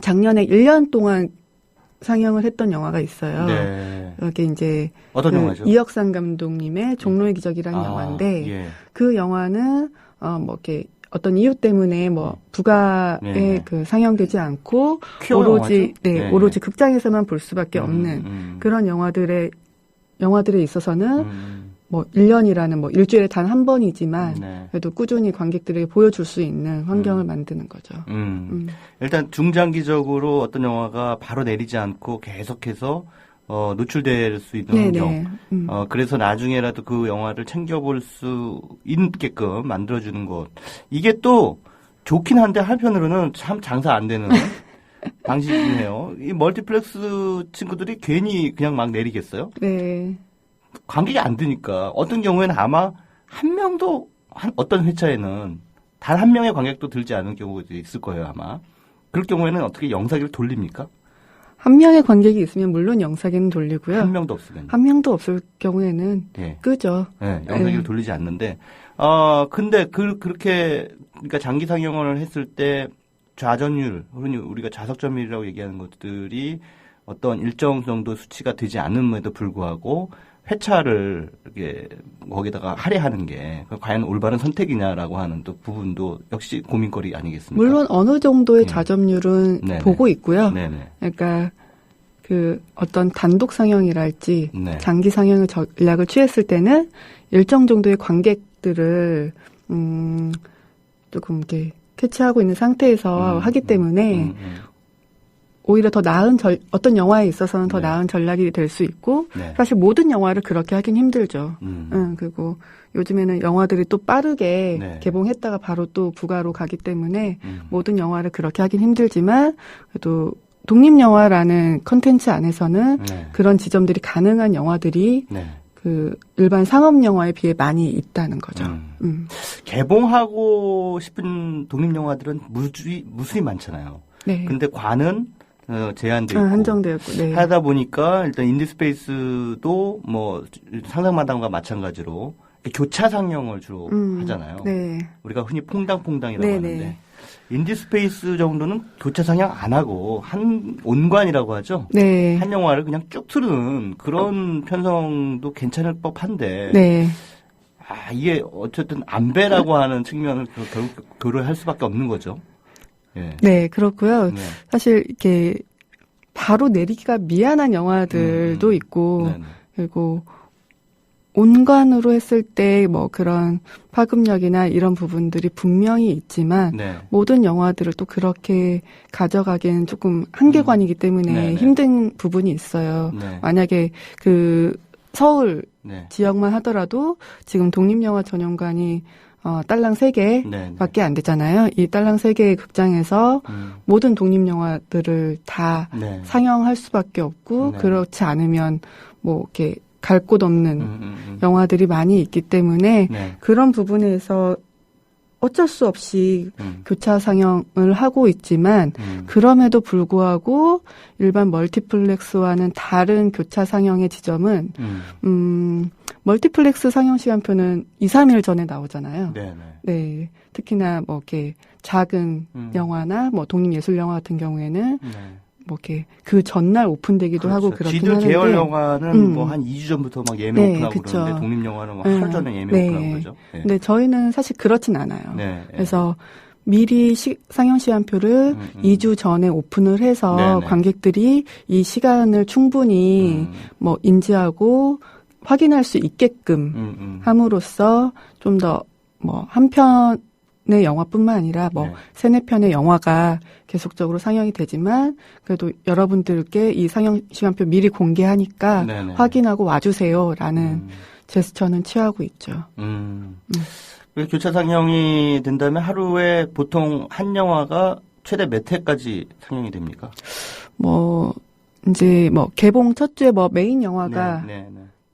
작년에 1년 동안 상영을 했던 영화가 있어요. 이게 이제 어떤 영화죠? 이혁상 감독님의 종로의 기적이라는 영화인데 그 영화는 뭐 이렇게 어떤 이유 때문에 뭐 부가에 상영되지 않고 오로지 극장에서만 볼 수밖에 없는 그런 영화들에 있어서는 뭐 1년이라는 뭐 일주일에 단 한 번이지만 그래도 꾸준히 관객들에게 보여줄 수 있는 환경을 만드는 거죠. 일단 중장기적으로 어떤 영화가 바로 내리지 않고 계속해서 노출될 수 있는 환경. 그래서 나중에라도 그 영화를 챙겨볼 수 있게끔 만들어주는 것. 이게 또 좋긴 한데 한편으로는 참 장사 안 되는 방식이네요. 이 멀티플렉스 친구들이 괜히 그냥 막 내리겠어요? 네. 관객이 안 드니까. 어떤 경우에는 아마 한 명도, 어떤 회차에는 단 한 명의 관객도 들지 않은 경우도 있을 거예요, 아마. 그럴 경우에는 어떻게 영상기를 돌립니까? 한 명의 관객이 있으면 물론 영상기는 돌리고요. 한 명도 없으면. 한 명도 없을 경우에는 끄죠. 영상기를 돌리지 않는데. 근데 그렇게 그러니까 장기 상영을 했을 때 좌전율, 흔히 우리가 좌석점이라고 얘기하는 것들이 어떤 일정 정도 수치가 되지 않음에도 불구하고 회차를 이렇게 거기다가 할애하는 게 과연 올바른 선택이냐라고 하는 또 부분도 역시 고민거리 아니겠습니까? 물론 어느 정도의 좌점률은 보고 있고요. 그러니까 어떤 단독 상영이랄지 장기 상영의 전략을 취했을 때는 일정 정도의 관객들을 조금 이렇게 캐치하고 있는 상태에서 하기 때문에 오히려 더 나은 어떤 영화에 있어서는 더 나은 전략이 될 수 있고 사실 모든 영화를 그렇게 하긴 힘들죠. 그리고 요즘에는 영화들이 또 빠르게 개봉했다가 바로 또 부가로 가기 때문에 모든 영화를 그렇게 하긴 힘들지만 그래도 독립영화라는 컨텐츠 안에서는 그런 지점들이 가능한 영화들이 그 일반 상업영화에 비해 많이 있다는 거죠. 개봉하고 싶은 독립영화들은 무수히 많잖아요. 네. 근데 관은 제한돼 있고 한정되어 있고 하다 보니까 일단 인디스페이스도 뭐 상상마당과 마찬가지로 교차 상영을 주로 하잖아요. 네. 우리가 흔히 퐁당퐁당이라고 하는데 인디스페이스 정도는 교차 상영 안 하고 한 온관이라고 하죠. 네. 한 영화를 그냥 쭉 틀은 그런 편성도 괜찮을 법한데 이게 어쨌든 안배라고 하는 측면을 결국 고려할 수밖에 없는 거죠. 네, 그렇고요. 사실 이렇게 바로 내리기가 미안한 영화들도 있고 그리고 온관으로 했을 때 뭐 그런 파급력이나 이런 부분들이 분명히 있지만 모든 영화들을 또 그렇게 가져가기엔 조금 한계관이기 때문에 힘든 부분이 있어요. 만약에 그 서울 지역만 하더라도 지금 독립영화 전용관이 딸랑 3개밖에 안 되잖아요. 이 딸랑 3개의 극장에서 모든 독립영화들을 다 상영할 수밖에 없고 그렇지 않으면 뭐 이렇게 갈 곳 없는 영화들이 많이 있기 때문에 그런 부분에서 어쩔 수 없이 교차 상영을 하고 있지만 그럼에도 불구하고 일반 멀티플렉스와는 다른 교차 상영의 지점은 멀티플렉스 상영 시간표는 2, 3일 전에 나오잖아요. 네. 특히나 뭐 이렇게 작은 영화나 뭐 독립예술 영화 같은 경우에는 뭐 이렇게 그 전날 오픈되기도 하고 그렇긴 하는데 지들 계열 영화는 뭐 한 2주 전부터 막 예매 오픈하고 그러는데 독립 영화는 뭐 하루 전에 예매 오픈하고 그러죠. 근데 저희는 사실 그렇진 않아요. 그래서 미리 상영 시간표를 2주 전에 오픈을 해서 관객들이 이 시간을 충분히 뭐 인지하고 확인할 수 있게끔 함으로써 좀 더 뭐 한편의 영화뿐만 아니라 뭐 3-4편의 영화가 계속적으로 상영이 되지만 그래도 여러분들께 이 상영 시간표 미리 공개하니까 확인하고 와주세요라는 제스처는 취하고 있죠. 교차 상영이 된다면 하루에 보통 한 영화가 최대 몇 회까지 상영이 됩니까? 뭐 이제 뭐 개봉 첫 주에 뭐 메인 영화가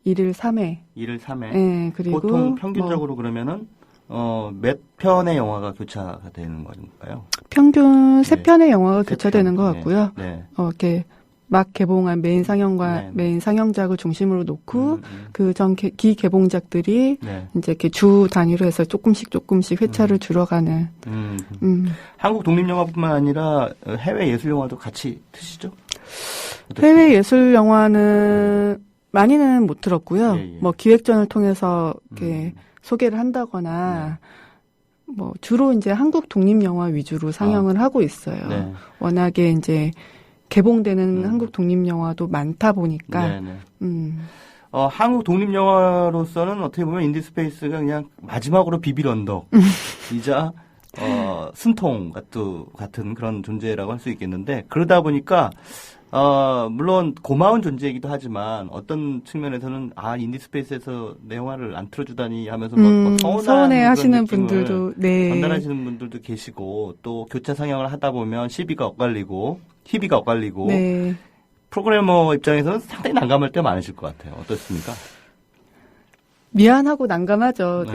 1일 3회. 1일 3회. 네, 그리고 보통 평균적으로 그러면은 몇 편의 영화가 교차가 되는 건가요? 평균 3편의 영화가 교차되는 것 같고요. 이렇게 막 개봉한 메인 상영과 메인 상영작을 중심으로 놓고 그 전 기개봉작들이 이제 이렇게 주 단위로 해서 조금씩 회차를 줄여가는. 한국 독립영화뿐만 아니라 해외 예술영화도 같이 트시죠? 해외 예술영화는 많이는 못 들었고요. 뭐 기획전을 통해서 이렇게 소개를 한다거나 뭐 주로 이제 한국 독립 영화 위주로 상영을 하고 있어요. 워낙에 이제 개봉되는 한국 독립 영화도 많다 보니까. 한국 독립 영화로서는 어떻게 보면 인디스페이스가 그냥 마지막으로 비빌 언덕이자 숨통 같은 그런 존재라고 할 수 있겠는데 그러다 보니까 물론 고마운 존재이기도 하지만 어떤 측면에서는 인디스페이스에서 내 영화를 안 틀어주다니 하면서 뭐 서운해 하시는 분들도 판단하시는 분들도 계시고 또 교차 상영을 하다 보면 희비가 엇갈리고 프로그래머 입장에서는 상당히 난감할 때 많으실 것 같아요. 어떻습니까? 미안하고 난감하죠.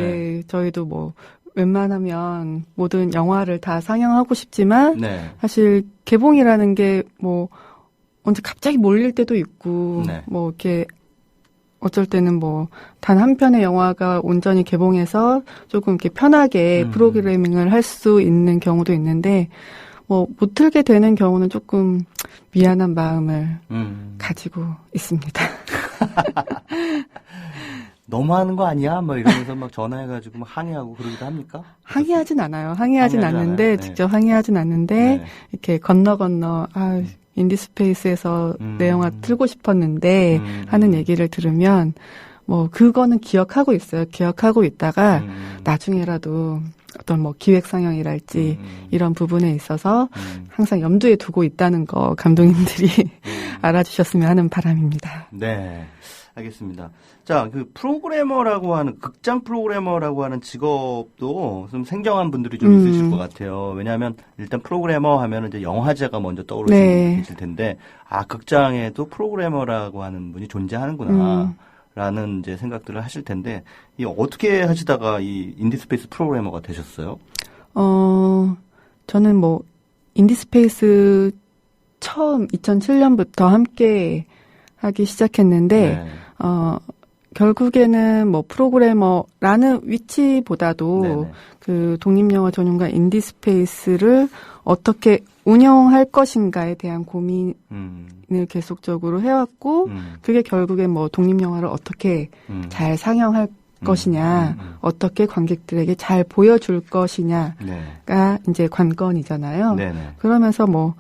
저희도 뭐 웬만하면 모든 영화를 다 상영하고 싶지만 사실 개봉이라는 게 뭐 언제 갑자기 몰릴 때도 있고 뭐 이렇게 어쩔 때는 뭐 단 한 편의 영화가 온전히 개봉해서 조금 이렇게 편하게 프로그래밍을 할 수 있는 경우도 있는데 뭐 못 틀게 되는 경우는 조금 미안한 마음을 가지고 있습니다. 너무하는 거 아니야? 뭐 이러면서 막 전화해가지고 막 항의하고 그러기도 합니까? 항의하진 않아요. 항의하진 않는데 직접 항의하진 않는데 이렇게 건너 인디스페이스에서 내 영화 틀고 싶었는데 하는 얘기를 들으면 뭐 그거는 기억하고 있어요. 기억하고 있다가 나중에라도 어떤 뭐 기획 상영이랄지 이런 부분에 있어서 항상 염두에 두고 있다는 거 감독님들이 알아주셨으면 하는 바람입니다. 네, 알겠습니다. 자, 그 프로그래머라고 하는 극장 프로그래머라고 하는 직업도 좀 생경한 분들이 좀 있으실 것 같아요. 왜냐하면 일단 프로그래머 하면은 이제 영화제가 먼저 떠오르시는 분이 계실 텐데, 아, 극장에도 프로그래머라고 하는 분이 존재하는구나. 라는 이제 생각들을 하실 텐데, 이 어떻게 하시다가 이 인디스페이스 프로그래머가 되셨어요? 저는 뭐 인디스페이스 처음 2007년부터 함께 하기 시작했는데, 결국에는 뭐 프로그래머라는 위치보다도 그 독립영화 전용가 인디스페이스를 어떻게 운영할 것인가에 대한 고민을 계속적으로 해왔고, 그게 결국엔 뭐 독립영화를 어떻게 잘 상영할 것이냐, 어떻게 관객들에게 잘 보여줄 것이냐가 이제 관건이잖아요. 그러면서 뭐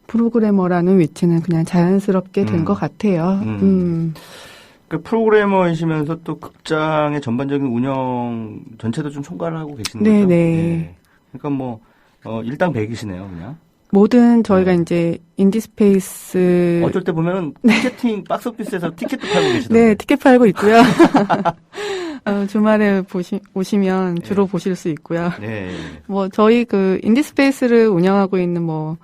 프로그래머라는 위치는 그냥 자연스럽게 된 것 같아요. 그 프로그래머이시면서 또 극장의 전반적인 운영 전체도 좀 총괄을 하고 계시는 거죠? 네. 그러니까 뭐 일당백이시네요, 그냥. 모든 저희가 이제 인디스페이스 어쩔 때 보면은 티켓팅 박스오피스에서 티켓도 팔고 계시던데. 네, 티켓 팔고 있고요. 주말에 오시면 주로 보실 수 있고요. 뭐 저희 그 인디스페이스를 운영하고 있는 뭐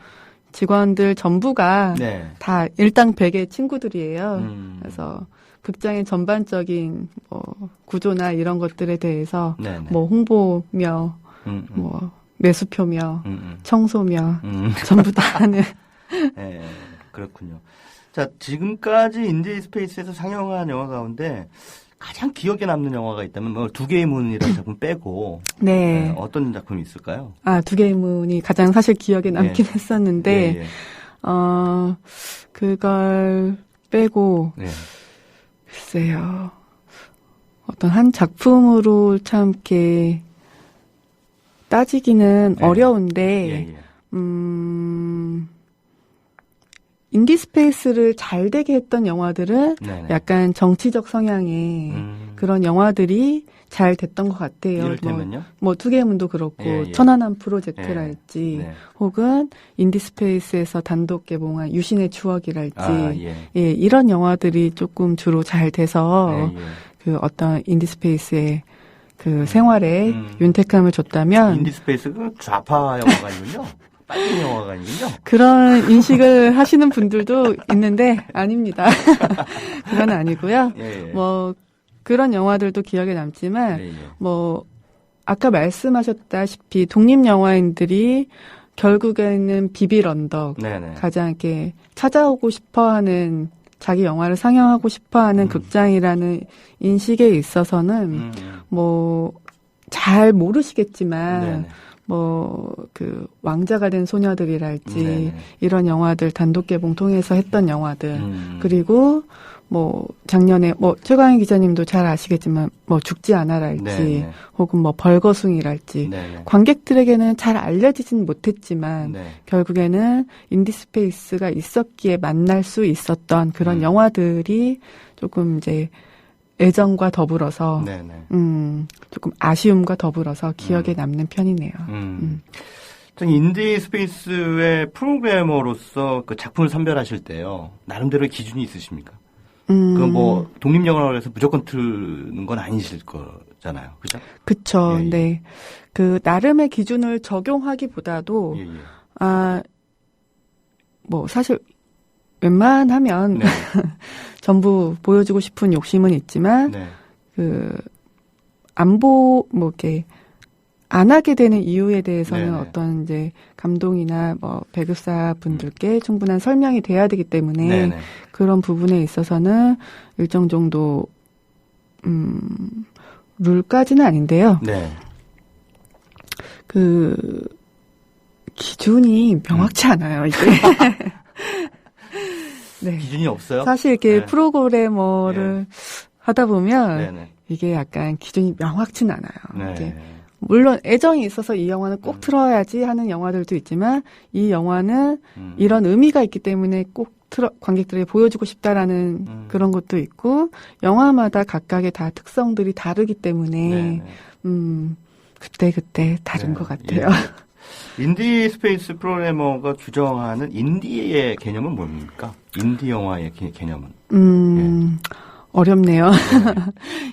직원들 전부가 다 일당 100의 친구들이에요. 그래서 극장의 전반적인 뭐 구조나 이런 것들에 대해서 뭐 홍보며 뭐 매수표며 청소며 전부 다 하는. 네, 그렇군요. 자, 지금까지 인디스페이스에서 상영한 영화 가운데 가장 기억에 남는 영화가 있다면 뭐 두 개의 문이라는 작품 빼고 어떤 작품이 있을까요? 아, 두 개의 문이 가장 사실 기억에 남긴 했었는데 그걸 빼고 글쎄요. 어떤 한 작품으로 참 이렇게 따지기는 어려운데 인디스페이스를 잘 되게 했던 영화들은 약간 정치적 성향의 그런 영화들이 잘 됐던 것 같아요. 이를테면요? 뭐 두 개의 문도 그렇고 천안함 프로젝트랄지 혹은 인디스페이스에서 단독 개봉한 유신의 추억이랄지 이런 영화들이 조금 주로 잘 돼서 그 어떤 인디스페이스의 그 생활에 윤택함을 줬다면 인디스페이스가 좌파 영화관이군요. 빨갱이 영화관이군요. 그런 인식을 하시는 분들도 있는데 아닙니다. 그건 아니고요. 뭐 그런 영화들도 기억에 남지만 뭐 아까 말씀하셨다시피 독립 영화인들이 결국에는 비빌 언덕 가장 이렇게 찾아오고 싶어하는 자기 영화를 상영하고 싶어하는 극장이라는 인식에 있어서는 뭐 잘 모르시겠지만 뭐 그 왕자가 된 소녀들이랄지 이런 영화들 단독 개봉 통해서 했던 영화들 그리고 뭐 작년에 뭐 최광희 기자님도 잘 아시겠지만 뭐 죽지 않아랄지 혹은 뭐 벌거숭이랄지 관객들에게는 잘 알려지진 못했지만 결국에는 인디스페이스가 있었기에 만날 수 있었던 그런 영화들이 조금 이제 애정과 더불어서 조금 아쉬움과 더불어서 기억에 남는 편이네요. 인디스페이스의 프로그래머로서 그 작품을 선별하실 때요, 나름대로의 기준이 있으십니까? 그 뭐 독립영화를 해서 무조건 틀는 건 아니실 거잖아요, 그죠? 그쵸, 네. 그 나름의 기준을 적용하기보다도 뭐 사실 웬만하면 전부 보여주고 싶은 욕심은 있지만 그 뭐 이렇게 안 하게 되는 이유에 대해서는 어떤 이제 감독이나 뭐 배급사 분들께 충분한 설명이 돼야 되기 때문에 그런 부분에 있어서는 일정 정도 룰까지는 아닌데요. 그 기준이 명확치 않아요, 이게. 기준이 없어요? 사실 이렇게 프로그래머를 하다 보면 이게 약간 기준이 명확치는 않아요. 이게 물론 애정이 있어서 이 영화는 꼭 틀어야지 하는 영화들도 있지만 이 영화는 이런 의미가 있기 때문에 꼭 관객들에게 보여주고 싶다라는 그런 것도 있고, 영화마다 각각의 다 특성들이 다르기 때문에, 그때 다른 것 같아요. 인디 스페이스 프로그래머가 규정하는 인디의 개념은 뭡니까? 인디 영화의 개념은? 어렵네요.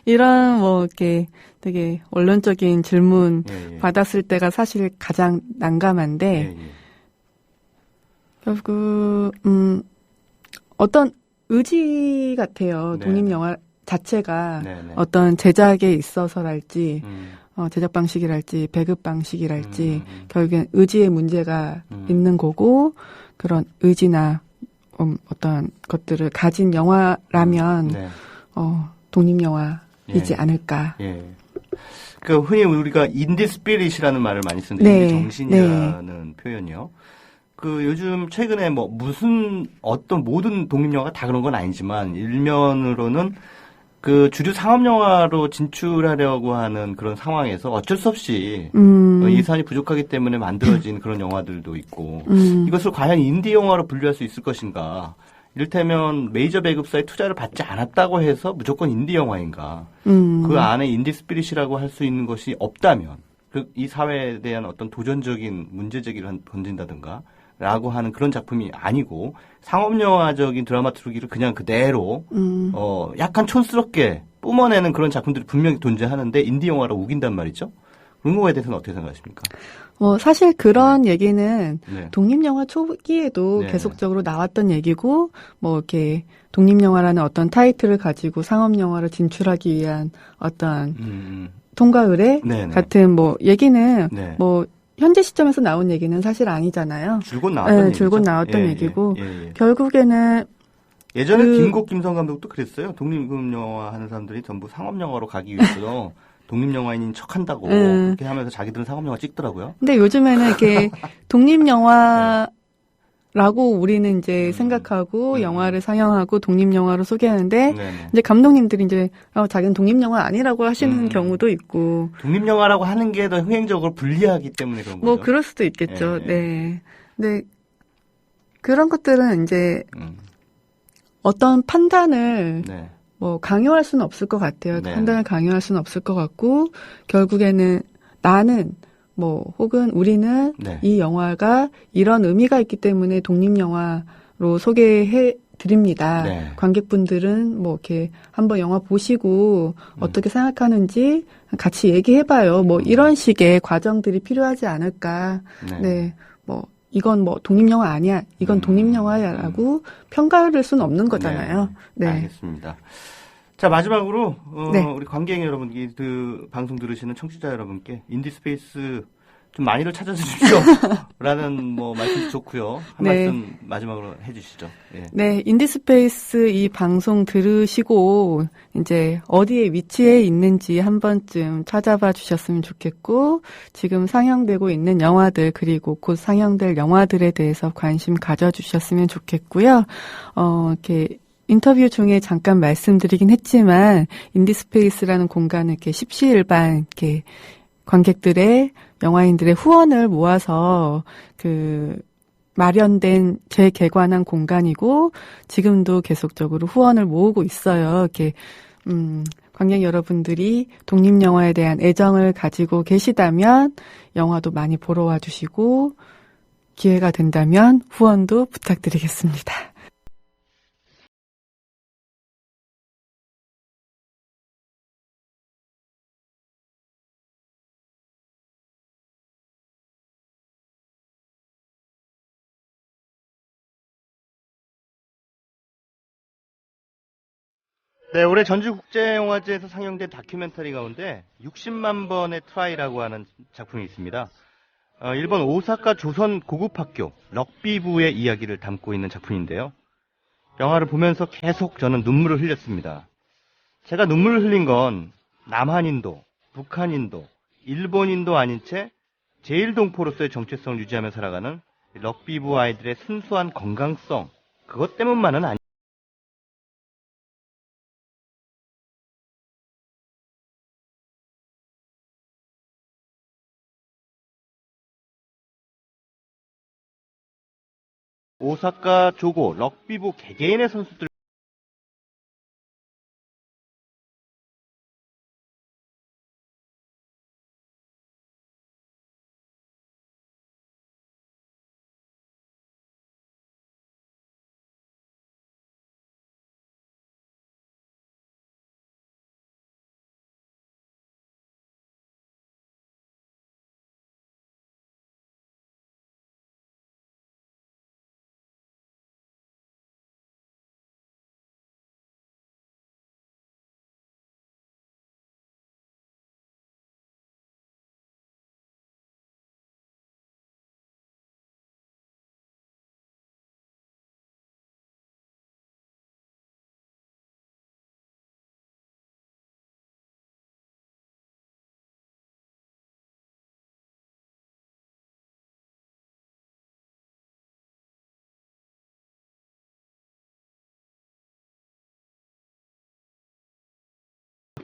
이런 이렇게 되게 원론적인 질문 받았을 때가 사실 가장 난감한데, 결국 어떤 의지 같아요. 독립영화 자체가 어떤 제작에 있어서랄지, 제작 방식이랄지, 배급 방식이랄지, 결국엔 의지의 문제가 있는 거고, 그런 의지나 어떤 것들을 가진 영화라면, 독립영화이지 않을까. 그 흔히 우리가 인디 스피릿이라는 말을 많이 쓰는데, 인디 정신이라는 표현이요. 그 요즘 최근에 어떤 모든 독립영화가 다 그런 건 아니지만, 일면으로는 그 주류 상업영화로 진출하려고 하는 그런 상황에서 어쩔 수 없이 예산이 부족하기 때문에 만들어진 그런 영화들도 있고, 이것을 과연 인디 영화로 분류할 수 있을 것인가? 이를테면 메이저 배급사의 투자를 받지 않았다고 해서 무조건 인디 영화인가? 그 안에 인디 스피릿이라고 할 수 있는 것이 없다면, 이 사회에 대한 어떤 도전적인 문제 제기를 던진다든가 라고 하는 그런 작품이 아니고, 상업영화적인 드라마tur기를 그냥 그대로 약간 촌스럽게 뿜어내는 그런 작품들이 분명히 존재하는데 인디 영화로 우긴단 말이죠. 그런 거에 대해서는 어떻게 생각하십니까? 사실 그런 얘기는 독립영화 초기에도 계속적으로 나왔던 얘기고, 이렇게 독립영화라는 어떤 타이틀을 가지고 상업영화로 진출하기 위한 어떤 통과 의례 같은 얘기는 현재 시점에서 나온 얘기는 사실 아니잖아요. 줄곧 나왔던 줄곧 나왔던 얘기고, 결국에는 예전에 김곡 김성 감독도 그랬어요. 독립영화 하는 사람들이 전부 상업영화로 가기 위해서 독립영화인인 척한다고 그렇게 하면서 자기들은 상업영화 찍더라고요. 근데 요즘에는 이렇게 독립영화 라고 우리는 이제 생각하고 영화를 상영하고 독립영화로 소개하는데 이제 감독님들이 이제 자기는 독립영화 아니라고 하시는 경우도 있고, 독립영화라고 하는 게 더 흥행적으로 불리하기 때문에 그런 거죠. 그럴 수도 있겠죠. 네. 근데 그런 것들은 이제 어떤 판단을 강요할 수는 없을 것 같아요. 판단을 강요할 수는 없을 것 같고, 결국에는 나는 혹은 우리는 이 영화가 이런 의미가 있기 때문에 독립영화로 소개해 드립니다. 관객분들은 이렇게 한번 영화 보시고 어떻게 생각하는지 같이 얘기해봐요. 이런 식의 과정들이 필요하지 않을까. 이건 독립영화 아니야. 이건 독립영화야라고 평가할 수는 없는 거잖아요. 알겠습니다. 자, 마지막으로, 우리 관객 여러분, 그 방송 들으시는 청취자 여러분께 인디스페이스 좀 많이들 찾아주십시오. 라는 말씀도 좋고요. 한 말씀 마지막으로 해주시죠. 네, 인디스페이스 이 방송 들으시고, 이제 어디에 위치해 있는지 한 번쯤 찾아봐 주셨으면 좋겠고, 지금 상영되고 있는 영화들, 그리고 곧 상영될 영화들에 대해서 관심 가져주셨으면 좋겠고요. 이렇게, 인터뷰 중에 잠깐 말씀드리긴 했지만, 인디스페이스라는 공간은 이렇게 십시일반, 이렇게, 관객들의, 영화인들의 후원을 모아서, 마련된 재개관한 공간이고, 지금도 계속적으로 후원을 모으고 있어요. 이렇게, 관객 여러분들이 독립영화에 대한 애정을 가지고 계시다면, 영화도 많이 보러 와주시고, 기회가 된다면 후원도 부탁드리겠습니다. 네, 올해 전주국제영화제에서 상영된 다큐멘터리 가운데 60만 번의 트라이라고 하는 작품이 있습니다. 일본 오사카 조선 고급학교 럭비부의 이야기를 담고 있는 작품인데요. 영화를 보면서 계속 저는 눈물을 흘렸습니다. 제가 눈물을 흘린 건 남한인도, 북한인도, 일본인도 아닌 채 제1동포로서의 정체성을 유지하며 살아가는 럭비부 아이들의 순수한 건강성, 그것 때문만은 아니 오사카 조고 럭비부 개개인의 선수들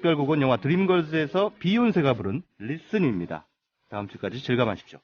특별곡은 영화 드림걸즈에서 비욘세가 부른 리슨입니다. 다음 주까지 즐감하십시오.